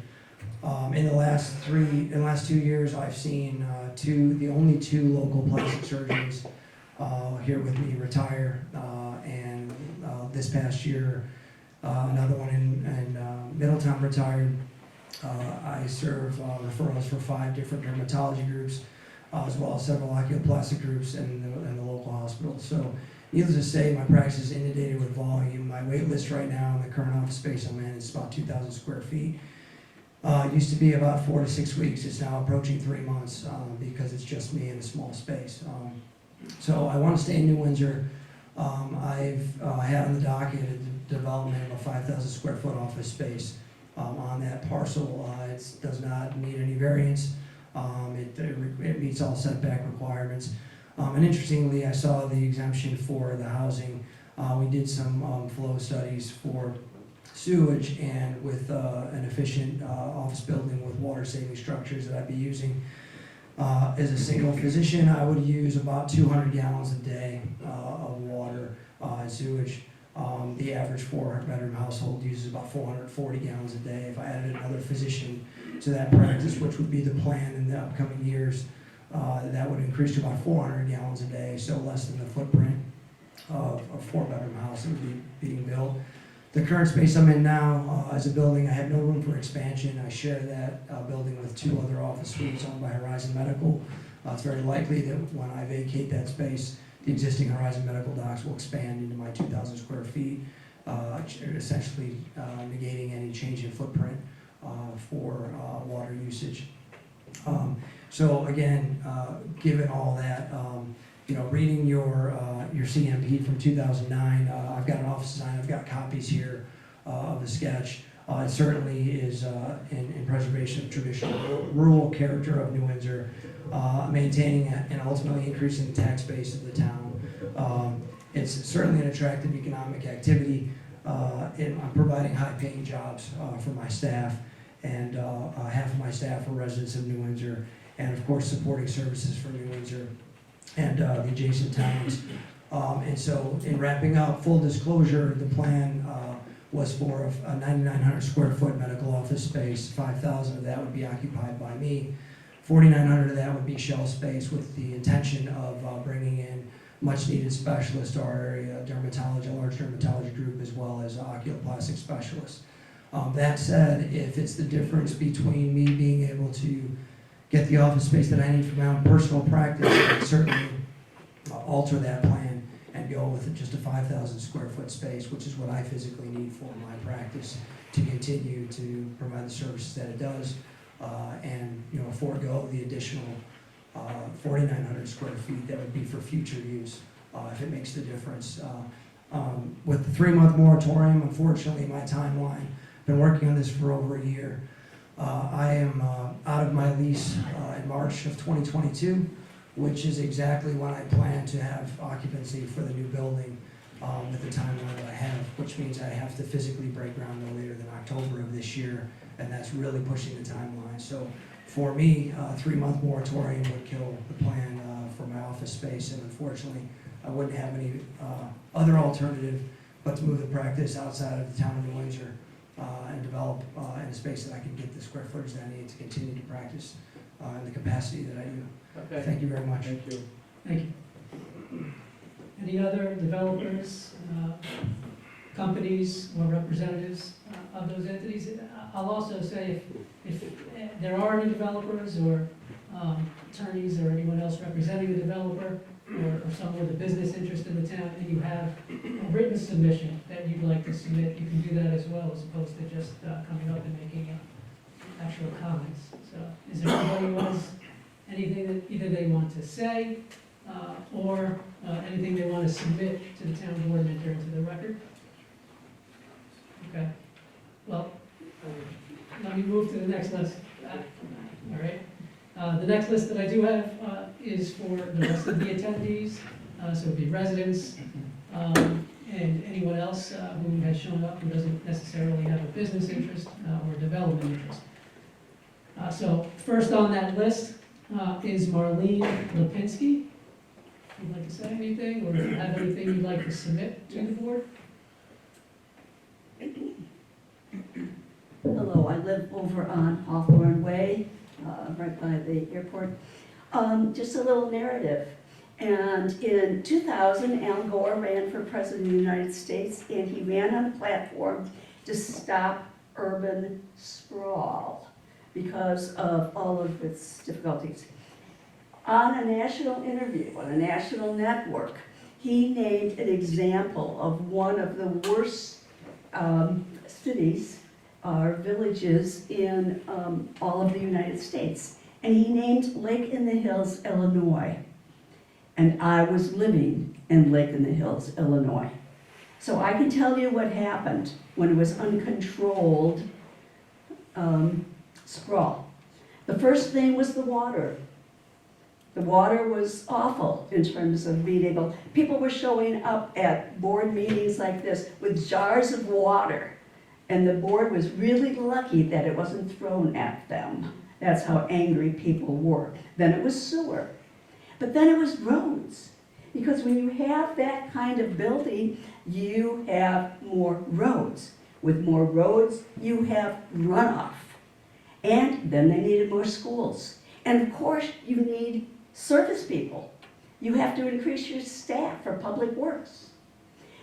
In the last 2 years, I've seen the only two local plastic surgeons here with me retire, and this past year, another one in Middletown retired. I serve referrals for 5 different dermatology groups, as well as several oculoplastic groups in the local hospital. So, needless to say, my practice is inundated with volume. My wait list right now in the current office space I'm in is about 2,000 square feet. It used to be about 4 to 6 weeks. It's now approaching 3 months because it's just me in a small space. So I want to stay in New Windsor. I've had on the docket a development of a 5,000 square foot office space on that parcel. It does not need any variance. It meets all setback requirements. And interestingly, I saw the exemption for the housing. We did some flow studies for sewage, and with an efficient office building with water saving structures that I'd be using. As a single physician, I would use about 200 gallons a day of water and sewage. The average 4-bedroom household uses about 440 gallons a day. If I added another physician to that practice, which would be the plan in the upcoming years, that would increase to about 400 gallons a day, so less than the footprint of a 4-bedroom house that would be being built. The current space I'm in now as a building, I have no room for expansion. I share that building with 2 other office suites owned by Horizon Medical. It's very likely that when I vacate that space, the existing Horizon Medical docs will expand into my 2,000 square feet, essentially negating any change in footprint for water usage. So again, given all that, reading your CMP from 2009, I've got an office design, I've got copies here of the sketch. It certainly is in preservation of traditional rural character of New Windsor, maintaining and ultimately increasing the tax base of the town. It's certainly an attractive economic activity. I'm providing high-paying jobs for my staff, and half of my staff are residents of New Windsor, and of course supporting services for New Windsor and the adjacent towns. And so in wrapping up, full disclosure, the plan was for a 9,900 square foot medical office space. 5,000 of that would be occupied by me. 4,900 of that would be shell space, with the intention of bringing in much needed specialists to our area, a large dermatology group, as well as oculoplastic specialists. That said, if it's the difference between me being able to get the office space that I need for my own personal practice, I can certainly alter that plan and go with just a 5,000 square foot space, which is what I physically need for my practice to continue to provide the services that it does, and, you know, forego the additional 4,900 square feet that would be for future use, if it makes the difference. With the 3-month moratorium, unfortunately, my timeline, been working on this for over a year. I am out of my lease in March of 2022, which is exactly when I plan to have occupancy for the new building with the timeline that I have, which means I have to physically break ground no later than October of this year, and that's really pushing the timeline. So for me, a 3-month moratorium would kill the plan for my office space, and unfortunately, I wouldn't have any other alternative but to move the practice outside of the town of New Windsor and develop in a space that I can get the square footage that I need to continue to practice in the capacity that I do. Okay, Thank you very much. thank you. Thank you. Any other developers, companies, or representatives of those entities? I'll also say if there are any developers or attorneys or anyone else representing the developer or someone with a business interest in the town, and you have a written submission that you'd like to submit, you can do that as well, as opposed to just coming up and making actual comments. So is there anybody who has anything that either they want to say or anything they want to submit to the town board and enter into the record? Okay. Well, let me move to the next list. All right. The next list that I do have is for the rest of the attendees, so it'd be residents and anyone else who has shown up who doesn't necessarily have a business interest or development interest. So first on that list is Marlene Lipinski. If you'd like to say anything, or if you have anything you'd like to submit to the board? Hello, I live over on Hawthorne Way, right by the airport. Just a little narrative. And in 2000, Al Gore ran for president of the United States, and he ran on a platform to stop urban sprawl because of all of its difficulties. On a national interview, on a national network, he named an example of one of the worst cities or villages in all of the United States. And he named Lake in the Hills, Illinois. And I was living in Lake in the Hills, Illinois. So I can tell you what happened when it was uncontrolled sprawl. The first thing was the water. The water was awful in terms of being able, people were showing up at board meetings like this with jars of water. And the board was really lucky that it wasn't thrown at them. That's how angry people were. Then it was sewer. But then it was roads. Because when you have that kind of building, you have more roads. With more roads, you have runoff. And then they needed more schools. And of course, you need service people. You have to increase your staff for public works.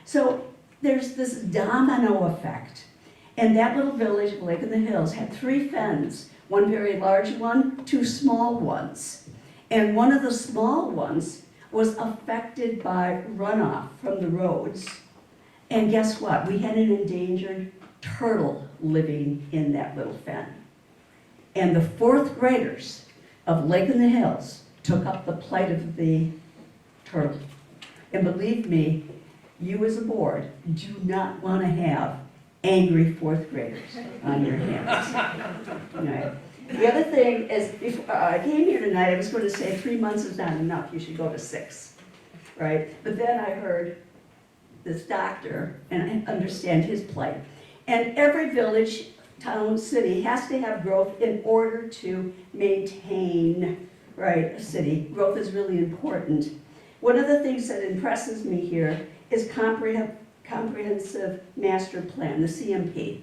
So there's this domino effect. And that little village of Lake in the Hills had 3 fens, one very large one, 2 small ones. And one of the small ones was affected by runoff from the roads. And guess what? We had an endangered turtle living in that little fen. And the 4th graders of Lake in the Hills took up the plight of the turtle. And believe me, you as a board do not want to have angry 4th graders on your hands. Right. The other thing is, before I came here tonight, I was going to say 3 months is not enough, you should go to 6, right? But then I heard this doctor, and I understand his plight. And every village, town, city has to have growth in order to maintain, right, a city. Growth is really important. One of the things that impresses me here is comprehensive master plan, the CMP.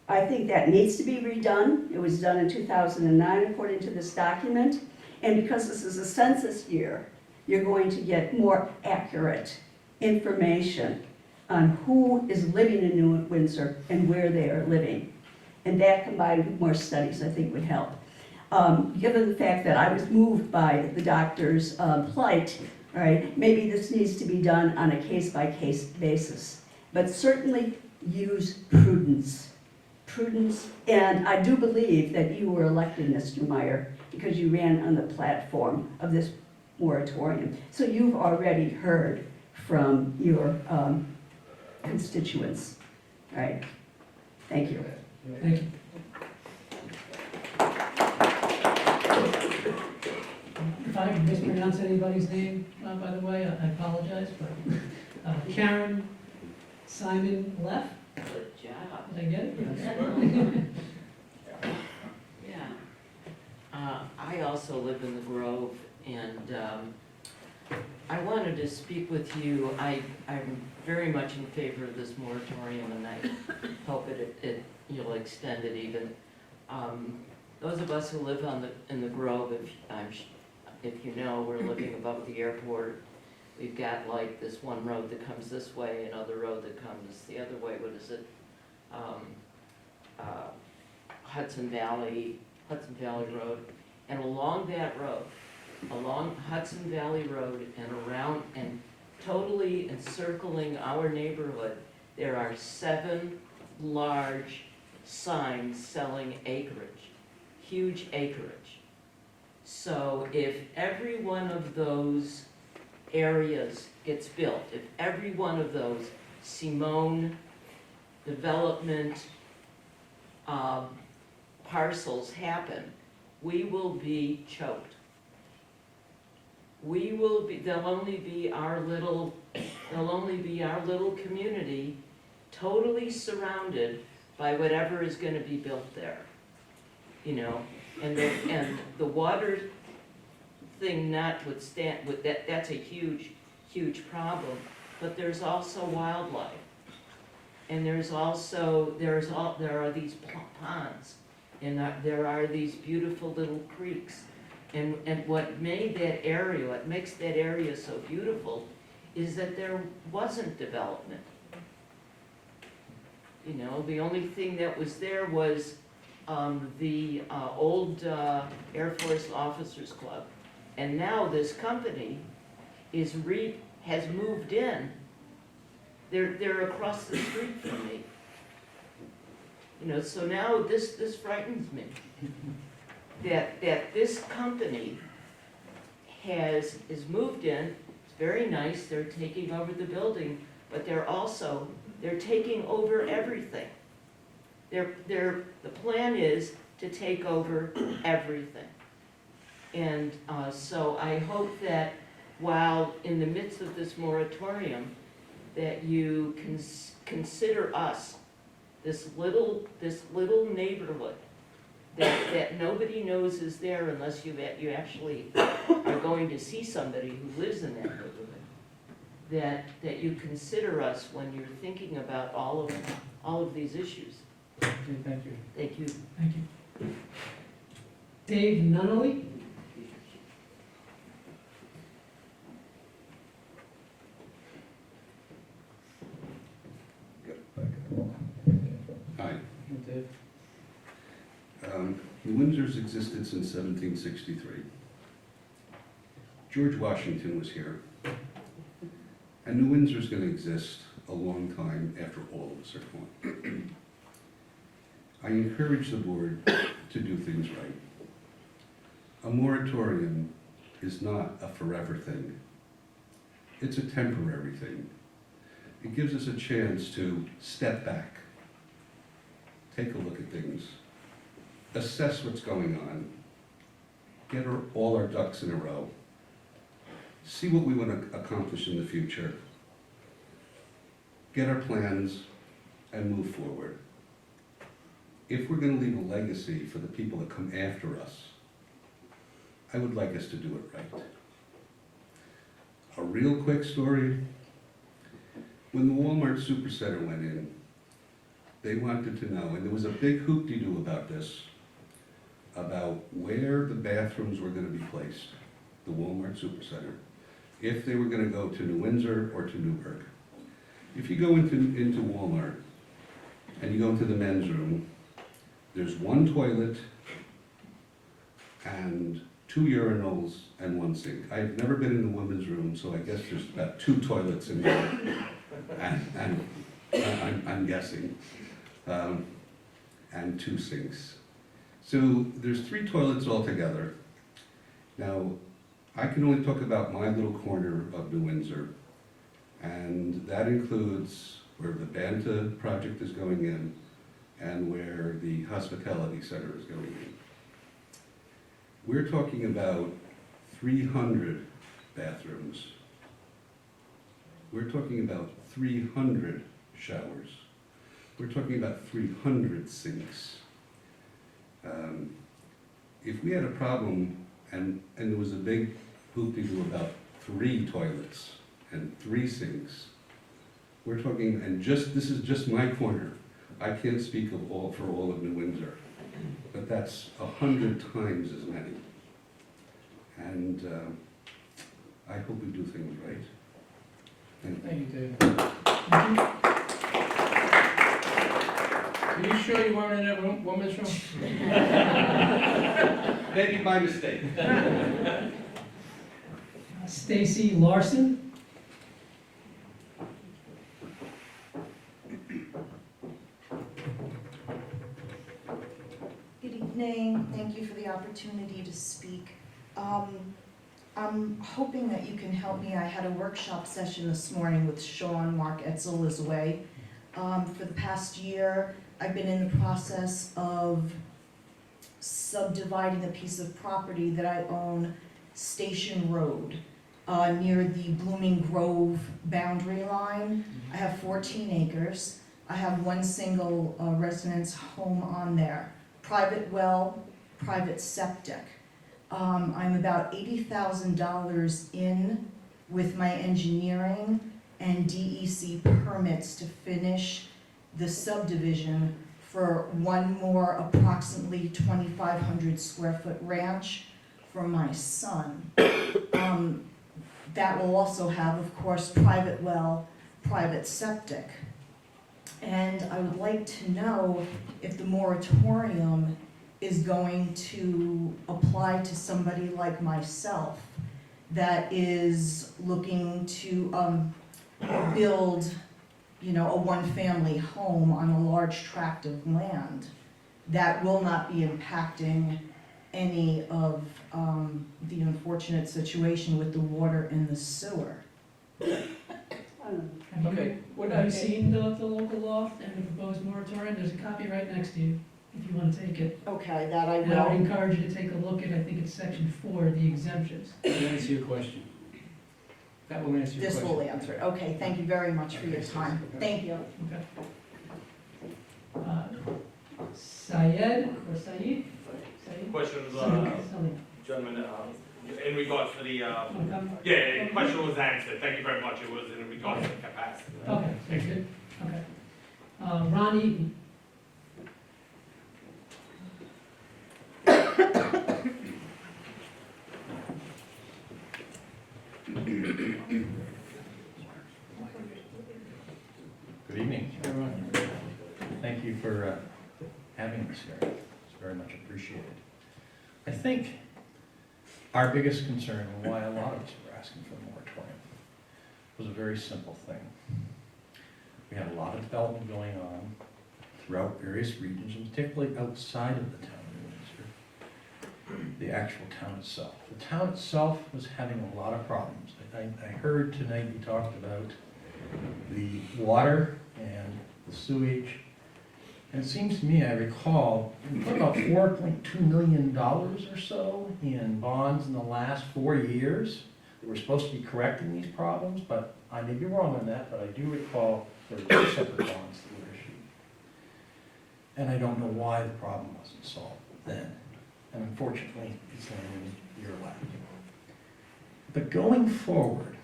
I think that needs to be redone. It was done in 2009 according to this document. And because this is a census year, you're going to get more accurate information on who is living in New Windsor and where they are living. And that combined with more studies I think would help. Given the fact that I was moved by the doctor's plight, All right, maybe this needs to be done on a case-by-case basis, but certainly use prudence. Prudence, and I do believe that you were elected, Mr. Meyer, because you ran on the platform of this moratorium. So you've already heard from your constituents. All right, thank you. Thank you. If I mispronounce anybody's name, by the way, I apologize, but Karen Simon Leff, Good job. did I get it? Yeah. I also live in the Grove, and I wanted to speak with you. I'm very much in favor of this moratorium, and I hope you'll extend it even. Those of us who live in the Grove, if you know, we're living above the airport. We've got like this one road that comes this way, another road that comes the other way. What is it? Hudson Valley Road. And along that road, along Hudson Valley Road and around and totally encircling our neighborhood, there are 7 large signs selling acreage, huge acreage. So if every one of those areas gets built, if every one of those Simone development parcels happen, we will be choked. They'll only be our little community, totally surrounded by whatever is gonna be built there. You know, and the water thing notwithstanding, that's a huge problem, but there's also wildlife. And there are these ponds, and there are these beautiful little creeks. And what makes that area so beautiful is that there wasn't development. You know, the only thing that was there was the old Air Force Officers Club. And now this company has moved in. They're across the street from me. You know, so now this frightens me. That this company is moved in. It's very nice. They're taking over the building, but they're taking over everything. The plan is to take over everything. And so I hope that while in the midst of this moratorium, that you consider us, this little neighborhood that nobody knows is there unless you actually are going to see somebody who lives in that neighborhood. That you consider us when you're thinking about all of these issues. Okay, thank you. Thank you. Thank you. Dave Nunnally? Hi. Hey, Dave. New Windsor's existed since 1763. George Washington was here. And New Windsor's going to exist a long time after all of us are gone. I encourage the board to do things right. A moratorium is not a forever thing. It's a temporary thing. It gives us a chance to step back, take a look at things, assess what's going on, get all our ducks in a row, see what we want to accomplish in the future, get our plans, and move forward. If we're going to leave a legacy for the people that come after us, I would like us to do it right. A real quick story. When the Walmart Supercenter went in, they wanted to know, and there was a big hoop-de-doo about this, about where the bathrooms were going to be placed, the Walmart Supercenter, if they were going to go to New Windsor or to Newburgh. If you go into Walmart and you go into the men's room, there's one toilet and 2 urinals and 1 sink. I've never been in the women's room, so I guess there's about 2 toilets in there. And I'm guessing, and 2 sinks. So there's 3 toilets altogether. Now, I can only talk about my little corner of New Windsor, and that includes where the Banta project is going in and where the hospitality center is going in. We're talking about 300 bathrooms. We're talking about 300 showers. We're talking about 300 sinks. If we had a problem and there was a big hoop-de-doo about 3 toilets and 3 sinks, we're talking, and this is just my corner. I can't speak for all of New Windsor, but that's 100 times as many. And I hope we do things right. Thank you, David. Are you sure you weren't in that room, woman's room? Maybe by mistake. Stacy Larson. Good evening. Thank you for the opportunity to speak. I'm hoping that you can help me. I had a workshop session this morning with Sean. Mark Etzel is away. For the past year, I've been in the process of subdividing a piece of property that I own, Station Road, near the Blooming Grove boundary line. I have 14 acres. I have 1 single residence home on there. Private well, private septic. I'm about $80,000 in with my engineering and DEC permits to finish the subdivision for 1 more approximately 2,500 square foot ranch for my son. That will also have, of course, private well, private septic. And I would like to know if the moratorium is going to apply to somebody like myself that is looking to build, a 1-family home on a large tract of land that will not be impacting any of the unfortunate situation with the water in the sewer. Okay. Have you seen the local law and the proposed moratorium? There's a copy right next to you, if you want to take it. Okay, that I And I would will. encourage you to take a look at, I think it's section 4, the exemptions. That will answer your question. That will answer your This question. will answer it. Okay, thank you very much for your time. Thank you. Okay. Syed, or Saeed? Saeed? Questions, Saeed. gentlemen, in regards to the, Wanna come? yeah, the question was answered, thank you very much, it was in regards to the capacity. Okay, very good, okay. Ron Eaton. Good evening. Thank you for having us here. It's very much appreciated. I think our biggest concern, and why a lot of us were asking for a moratorium, was a very simple thing. We have a lot of development going on throughout various regions, and particularly outside of the town of Windsor, the actual town itself. The town itself was having a lot of problems. I heard tonight you talked about the water and the sewage. And it seems to me, I recall, we put about $4.2 million or so in bonds in the last 4 years that were supposed to be correcting these problems, but I may be wrong on that, but I do recall there were 2 separate bonds that were issued. And I don't know why the problem wasn't solved then. And unfortunately, it's only a year left. But going forward,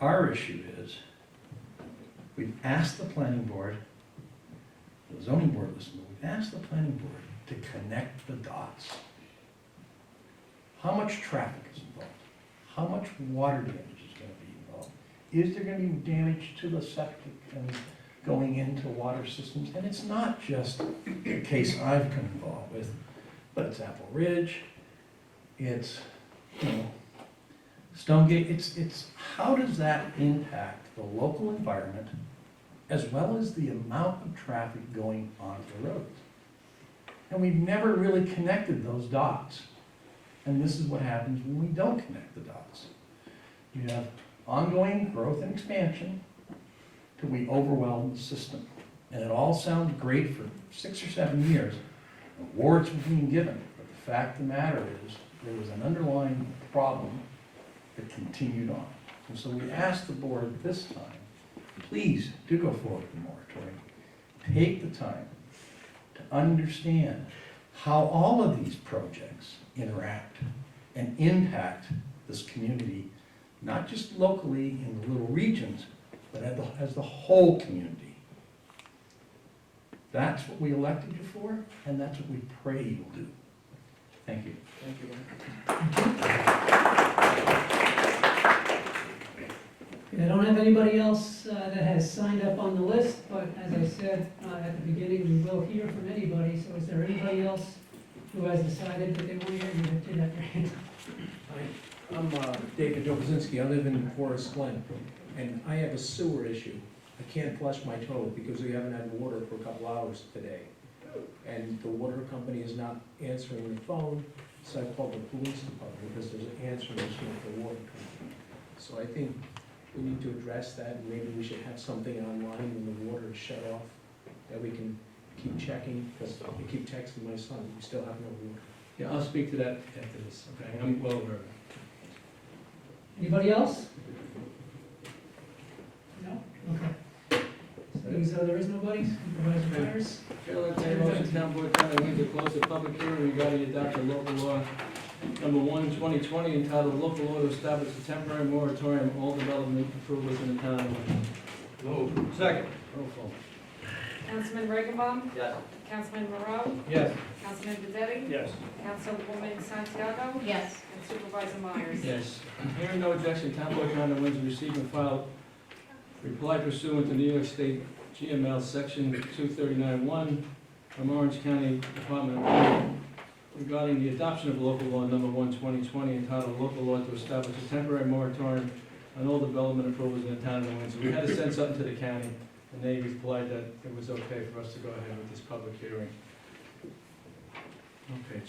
our issue is, we've asked the planning board, the zoning board listened, we've asked the planning board to connect the dots. How much traffic is involved? How much water damage is going to be involved? Is there going to be damage to the septic and going into water systems? And it's not just a case I've come involved with, but it's Apple Ridge, it's, you know, Stonegate, it's how does that impact the local environment as well as the amount of traffic going onto the roads? And we've never really connected those dots. And this is what happens when we don't connect the dots. You have ongoing growth and expansion till we overwhelm the system. And it all sounded great for 6 or 7 years. Awards were being given, but the fact of the matter is, there was an underlying problem that continued on. And so we asked the board this time, please do go forward with the moratorium. Take the time to understand how all of these projects interact and impact this community, not just locally in the little regions, but as the whole community. That's what we elected you for, and that's what we pray you'll do. Thank you. Thank you. I don't have anybody else that has signed up on the list, but as I said at the beginning, we will hear from anybody. So is there anybody else who has decided that they want to hear? You did have your hand up. I'm David Dokozinski. I live in Forest Glen, and I have a sewer issue. I can't flush my toilet because we haven't had water for a couple hours today. And the water company is not answering the phone, so I called the police department because there's an answering machine for the water company. So I think we need to address that, and maybe we should have something online when the water is shut off that we can keep checking, because I keep texting my son, we still have no water. Yeah, I'll speak to that after this, okay? I'm well aware of it. Anybody else? No? Okay. So there is nobody? Supervisor Myers? Chair will entertain a motion, town board, town of Windsor, close the public hearing regarding adoption of local law number 1/2020 entitled Local Law to Establish a Temporary Moratorium on All Development Approvals in the Town of Windsor. Move. Second. Roll call. Councilman Regenbaum? Yes. Councilman Moreau? Yes. Councilman Bezzetti? Yes. Councilwoman Santiago? Yes. And Supervisor Myers? Yes. Hearing no objection, town board, town of Windsor, received and filed reply pursuant to New York State GML Section 239-1 from Orange County Department of Law regarding the adoption of local law number 1/2020 entitled Local Law to Establish a Temporary Moratorium on All Development Approvals in the Town of Windsor. We had to send something to the county, and they replied that it was okay for us to go ahead with this public hearing. Okay.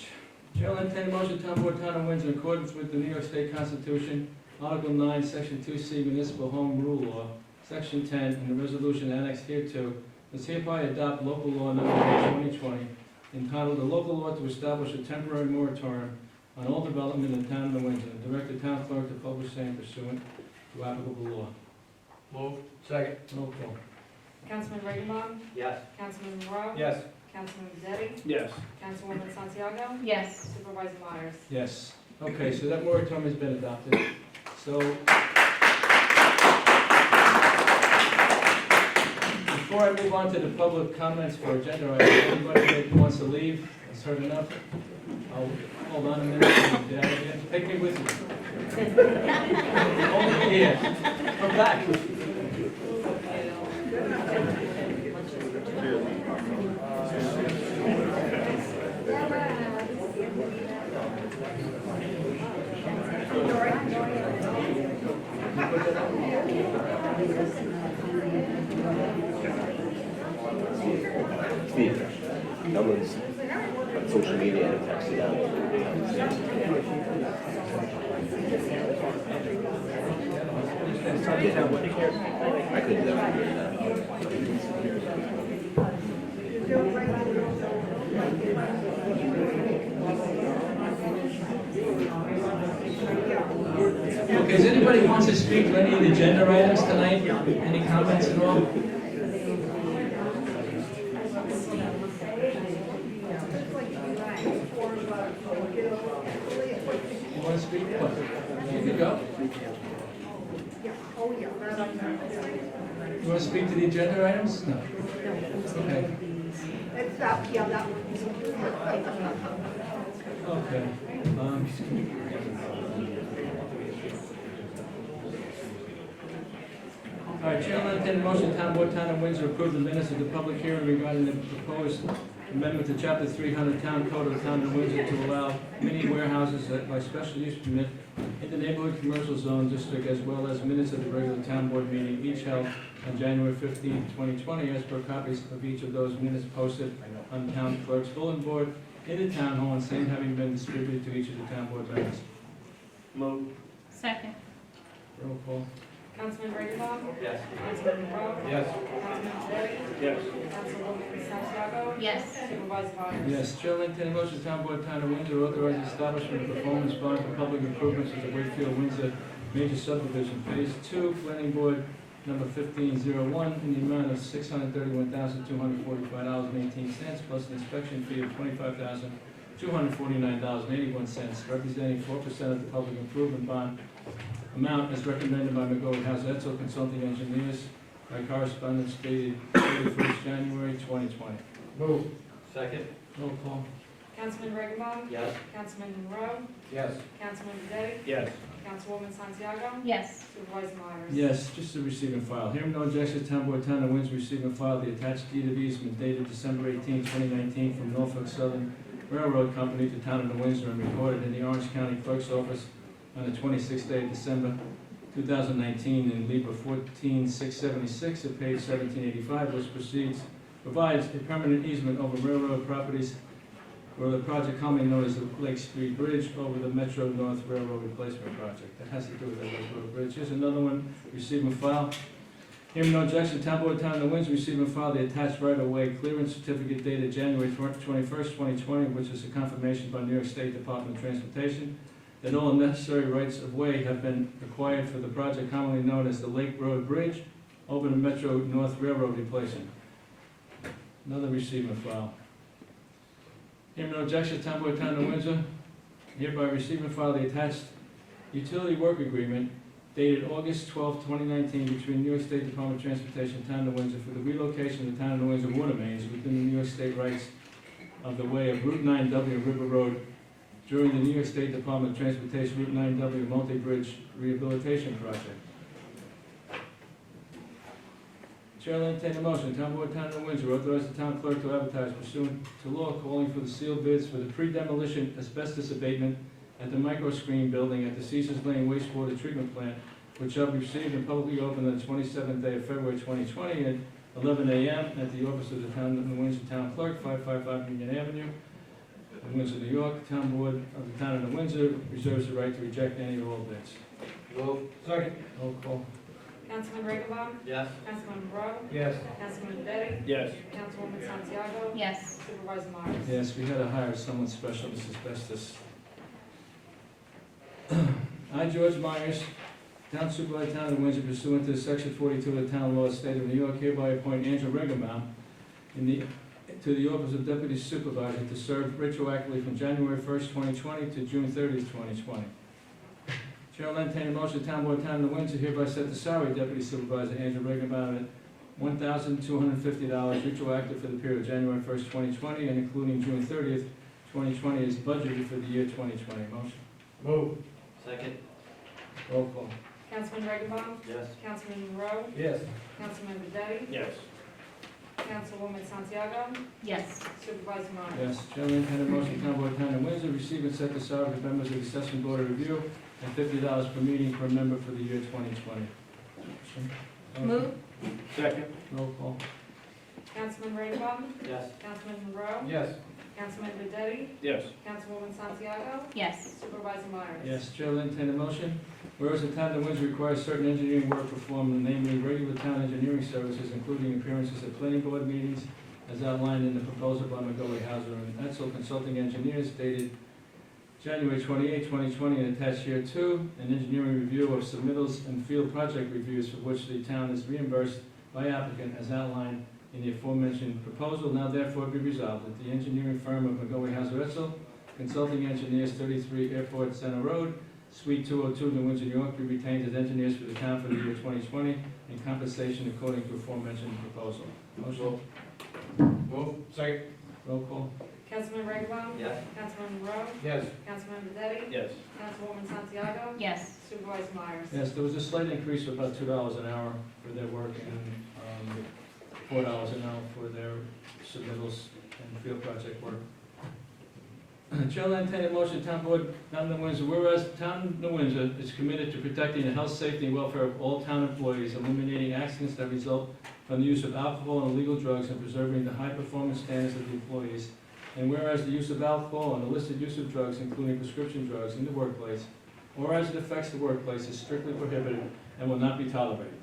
Chair will entertain a motion, town board, town of Windsor, in accordance with the New York State Constitution, Article 9, Section 2C, Municipal Home Rule Law, Section 10, and the resolution annexed hereto, does hereby adopt local law number 2020 entitled "A Local Law to Establish a Temporary Moratorium on All Development in the Town of Windsor," and direct the town clerk to publish same pursuant to applicable law. Move. Second. Roll call. Councilman Regenbaum? Yes. Councilman Moreau? Yes. Councilman Bezzetti? Yes. Councilwoman Santiago? Yes. Supervisor Myers? Yes. Okay, so that moratorium has been adopted. So, before I move on to the public comments for agenda items, anybody that wants to leave has heard enough? I'll hold on a minute and get out of here. Take me with you. Only here. Come back. Steve, someone's on social media and texted out. I couldn't never hear that. Okay, does anybody wants to speak to any of the agenda items tonight? Any comments at all? You want to speak? You can go. You want to speak to the agenda items? No. Okay. Okay. All right, Chair will entertain a motion, town board, town of Windsor, approve the minutes of the public hearing regarding the proposed amendment to chapter 300 Town Code of the Town of Windsor to allow mini warehouses by special use permit in the neighborhood commercial zone district, as well as minutes of the regular town board meeting, each held on January 15, 2020, as per copies of each of those minutes posted on the town clerk's bulletin board in the town hall, and same having been distributed to each of the town board members. Move. Second. Roll call. Councilman Regenbaum? Yes. Councilman Monroe? Yes. Councilman Detti? Yes. Councilwoman Santiago? Yes. Supervisor Myers? Yes, Chair will entertain a motion, town board, town of Windsor, authorize the establishment of performance bond for public improvements at the Wakefield Windsor Major Subdivision, Phase 2, Planning Board number 1501, in the amount of $631,245.18, plus an inspection fee of $25,249.81, representing 4% of the public improvement bond amount as recommended by McGowan House Etzel Consulting Engineers by correspondence dated 31st January 2020. Move. Second. Roll call. Councilman Regenbaum? Yes. Councilman Monroe? Yes. Councilman Detti? Yes. Councilwoman Santiago? Yes. Supervisor Myers? Yes, just to receive and file. Hearing no objections, town board, town of Windsor, receive and file the attached deed of easement dated December 18, 2019, from Norfolk Southern Railroad Company to town of Windsor, and recorded in the Orange County Clerk's Office on the 26th day of December 2019 in Libra 14676 at page 1785, which provides a permanent easement over railroad properties for the project commonly known as the Lake Street Bridge over the Metro North Railroad Replacement Project. That has to do with the Lake Road Bridge. Here's another one, receive and file. Hearing no objection, town board, town of Windsor, receive and file the attached right-of-way clearance certificate dated January 21st, 2020, which is a confirmation by New York State Department of Transportation that all necessary rights of way have been acquired for the project commonly known as the Lake Road Bridge over the Metro North Railroad Replacement. Another receive and file. Hearing no objection, town board, town of Windsor, hereby receive and file the attached utility work agreement dated August 12, 2019, between New York State Department of Transportation and town of Windsor for the relocation of the town of Windsor water mains within the New York State rights of the way of Route 9W River Road during the New York State Department of Transportation Route 9W Multi-Bridge Rehabilitation Project. Chair will entertain a motion. Town board, town of Windsor, authorize the town clerk to advertise pursuant to law calling for the sealed bids for the pre-demolition asbestos abatement at the microscreen building at the Cecil's Lane wastewater treatment plant, which shall be received and publicly opened on the 27th day of February 2020 at 11 a.m. at the office of the town of Windsor Town Clerk, 555 Union Avenue, in Windsor, New York. Town board of the town of Windsor reserves the right to reject any or all bids. Move. Second. Roll call. Councilman Regenbaum? Yes. Councilman Monroe? Yes. Councilman Detti? Yes. Councilwoman Santiago? Yes. Supervisor Myers? Yes, we had to hire someone special, this asbestos. I, George Myers, Town Supervisor, Town of Windsor, pursuant to Section 42 of the Town Law of the State of New York, hereby appoint Angela Regenbaum to the office of Deputy Supervisor to serve retroactively from January 1st, 2020 to June 30th, 2020. Chair will entertain a motion, Town Board, Town of Windsor, hereby set the salary of Deputy Supervisor Angela Regenbaum at $1,250 retroactive for the period of January 1st, 2020, and including June 30th, 2020 is budgeted for the year 2020. Motion. Move. Second. Roll call. Councilman Regenbaum? Yes. Councilman Monroe? Yes. Councilman Detti? Yes. Councilwoman Santiago? Yes. Supervisor Myers? Yes, Chair will entertain a motion, Town Board, Town of Windsor, receive and set the salary of members of the Assessment Board of Review and $50 per meeting per member for the year 2020. Move. Second. Roll call. Councilman Regenbaum? Yes. Councilman Monroe? Yes. Councilman Detti? Yes. Councilwoman Santiago? Yes. Supervisor Myers? Yes, Chair will entertain a motion. Whereas the Town of Windsor requires certain engineering work performed, namely regular town engineering services, including appearances at planning board meetings, as outlined in the proposal by McGowan Hauser and Etzel Consulting Engineers dated January 28, 2020, and attached here too, an engineering review of submittals and field project reviews for which the town is reimbursed by applicant as outlined in the aforementioned proposal. Now therefore be resolved that the engineering firm of McGowan Hauser Etzel Consulting Engineers, 33 Airport Center Road, Suite 202, New Windsor, New York, be retained as engineers for the town for the year 2020, and compensation according to aforementioned proposal. Motion. Move. Second. Roll call. Councilman Regenbaum? Yes. Councilman Monroe? Yes. Councilman Detti? Yes. Councilwoman Santiago? Yes. Supervisor Myers? Yes, there was a slight increase of about $2 an hour for their work and $4 an hour for their submittals and field project work. Chair will entertain a motion, Town Board, Town of New Windsor, whereas the Town of New Windsor is committed to protecting the health, safety, and welfare of all town employees, eliminating accidents that result from the use of alcohol and illegal drugs, and preserving the high-performance standards of the employees. And whereas the use of alcohol and illicit use of drugs, including prescription drugs, in the workplace, or as it affects the workplace, is strictly prohibited and will not be tolerated.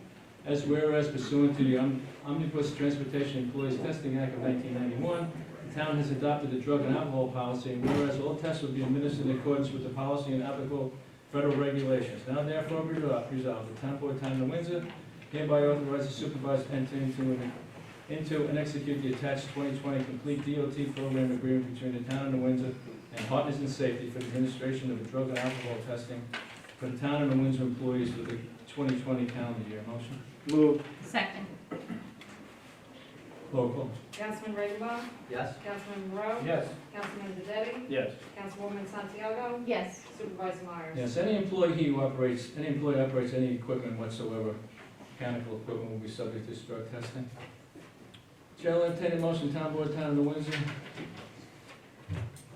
As whereas pursuant to the Omnibus Transportation Employees Testing Act of 1991, the town has adopted a drug and alcohol policy, and whereas all tests will be administered in accordance with the policy and applicable federal regulations. Now therefore be resolved, the Town Board, Town of New Windsor, hereby authorizes the supervisor to enter into and execute the attached 2020 complete DOT program agreement between the Town of New Windsor and Partners in Safety for the administration of the drug and alcohol testing for the Town of New Windsor employees for the 2020 calendar year. Motion? Move. Second. Roll call. Councilman Rainbow? Yes. Councilman Monroe? Yes. Councilman Dedetti? Yes. Councilwoman Santiago? Yes. Supervisor Myers? Yes, any employee operates any equipment whatsoever, mechanical equipment will be subject to this drug testing. Chair will entertain a motion, Town Board, Town of New Windsor,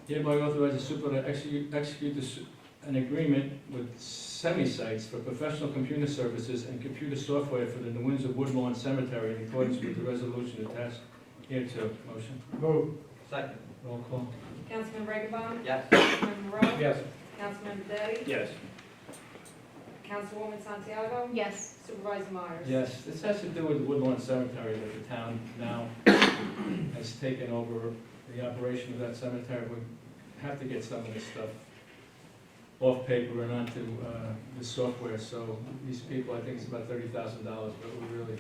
hereby authorize the supervisor to execute an agreement with Semi-Sites for professional computer services and computer software for the New Windsor Woodlawn Cemetery in accordance with the resolution attached hereto. Motion? Move. Second. Roll call. Councilman Rainbow? Yes. Councilman Monroe? Yes. Councilman Dedetti? Yes. Councilwoman Santiago? Yes. Supervisor Myers? Yes, this has to do with the Woodlawn Cemetery that the town now has taken over the operation of that cemetery. We have to get some of this stuff off paper and onto the software, so these people, I think it's about $30,000, but we really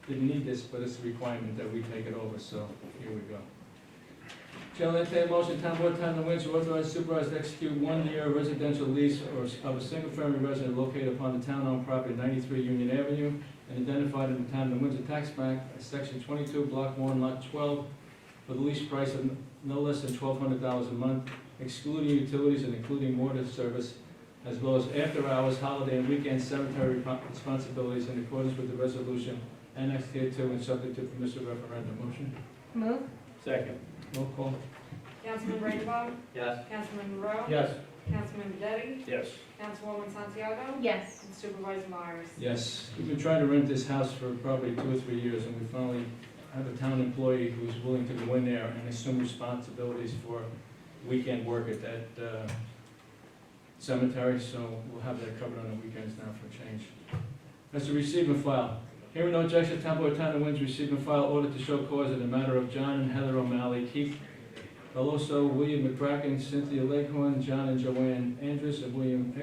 didn't need this, but it's a requirement that we take it over, so here we go. Chair will entertain a motion, Town Board, Town of New Windsor, authorize supervisor to execute 1-year residential lease of a single-family residence located upon the town-owned property, 93 Union Avenue, and identified in the Town of New Windsor tax map as Section 22, Block 1, Lot 12, for the lease price of no less than $1,200 a month, excluding utilities and including water service, as well as after-hours, holiday, and weekend cemetery responsibilities in accordance with the resolution annexed hereto and subject to permissive referendum. Motion? Move. Second. Roll call. Councilman Rainbow? Yes. Councilman Monroe? Yes. Councilman Dedetti? Yes. Councilwoman Santiago? Yes. And Supervisor Myers? Yes, we've been trying to rent this house for probably 2 or 3 years, and we finally have a town employee who's willing to go in there and assume responsibilities for weekend work at that cemetery, so we'll have that covered on the weekends now for a change. That's a receive and file. Hearing no objection, Town Board, Town of Windsor, receive and file order to show cause in the matter of John and Heather O'Malley, Keith Veloso, William McCracken, Cynthia Leghorn, John and Joanne Andrus, and William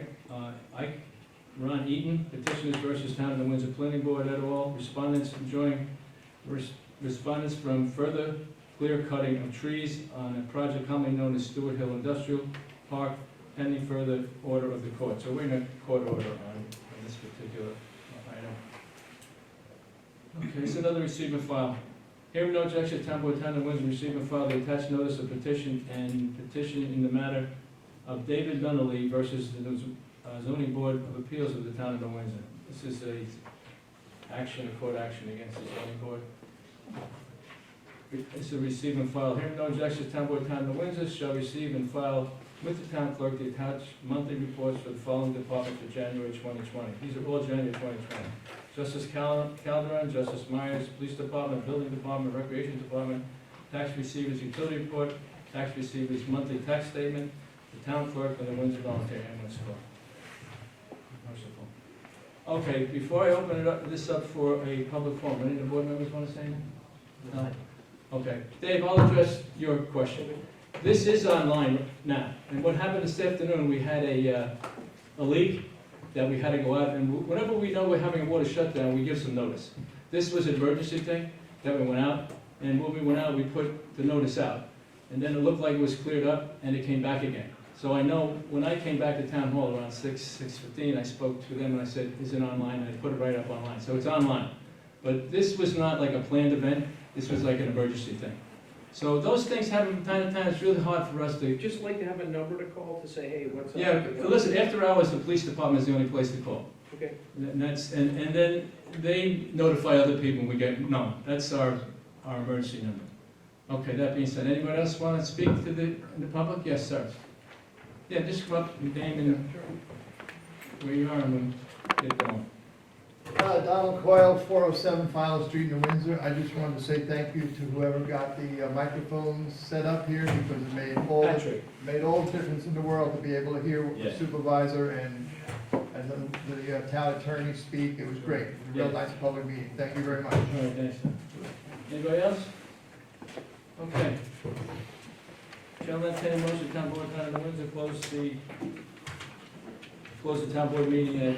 Ike, Ron Eaton, petitioners versus Town of New Windsor Planning Board et al. Respondents from further clear cutting of trees on a project commonly known as Stewart Hill Industrial Park, pending further order of the court. So we're in a court order on this particular item. Okay, it's another receive and file. Hearing no objection, Town Board, Town of Windsor, receive and file the attached notice of petition in the matter of David Nunnally versus the zoning board of appeals of the Town of New Windsor. This is a court action against the zoning board. It's a receive and file. Hearing no objections, Town Board, Town of New Windsor shall receive and file with the town clerk the attached monthly reports for the following departments for January 2020. These are all January 2020. Justice Calderon, Justice Myers, Police Department, Building Department, Recreation Department, Tax Receivers Utility Report, Tax Receivers Monthly Tax Statement, the Town Clerk, and the Windsor Volunteer Ambulance Corps. Merciful. Okay, before I open this up for a public forum, any of the board members want to say anything? No? Okay. Dave, I'll address your question. This is online now, and what happened this afternoon, we had a leak that we had to go out, and whenever we know we're having a water shutdown, we give some notice. This was an emergency thing that we went out, and when we went out, we put the notice out. And then it looked like it was cleared up, and it came back again. So I know, when I came back to Town Hall around 6:15, I spoke to them and I said, is it online? And I put it right up online. So it's online. But this was not like a planned event, this was like an emergency thing. So those things happen from time to time. It's really hard for us to. Just like to have a number to call to say, hey, what's up? Yeah, listen, after hours, the police department is the only place to call. Okay. And then they notify other people and we get, no, that's our emergency number. Okay, that being said, anyone else want to speak to the public? Yes, sir. Yeah, just come up, your name and where you are, and we'll get going. Donald Coyle, 407 Fowler Street in Windsor. I just wanted to say thank you to whoever got the microphones set up here, because it made all the difference in the world to be able to hear the supervisor and the town attorney speak. It was great. It was a real nice public meeting. Thank you very much. All right, thanks. Anybody else? Okay. Shall I entertain a motion, town board, town of Windsor, close the town board meeting at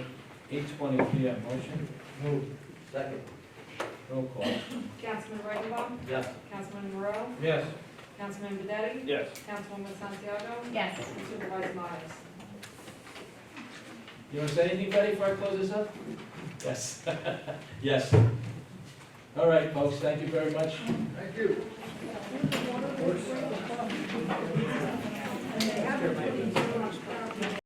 8:20 PM. Motion? Move. Second. Roll call. Councilman Regenbaum? Yes. Councilman Moreau? Yes. Councilman Benetti? Yes. Councilwoman Santiago? Yes. And Supervisor Myers? You want to say anything, Betty, before I close this up? Yes. Yes. All right, folks, thank you very much. Thank you.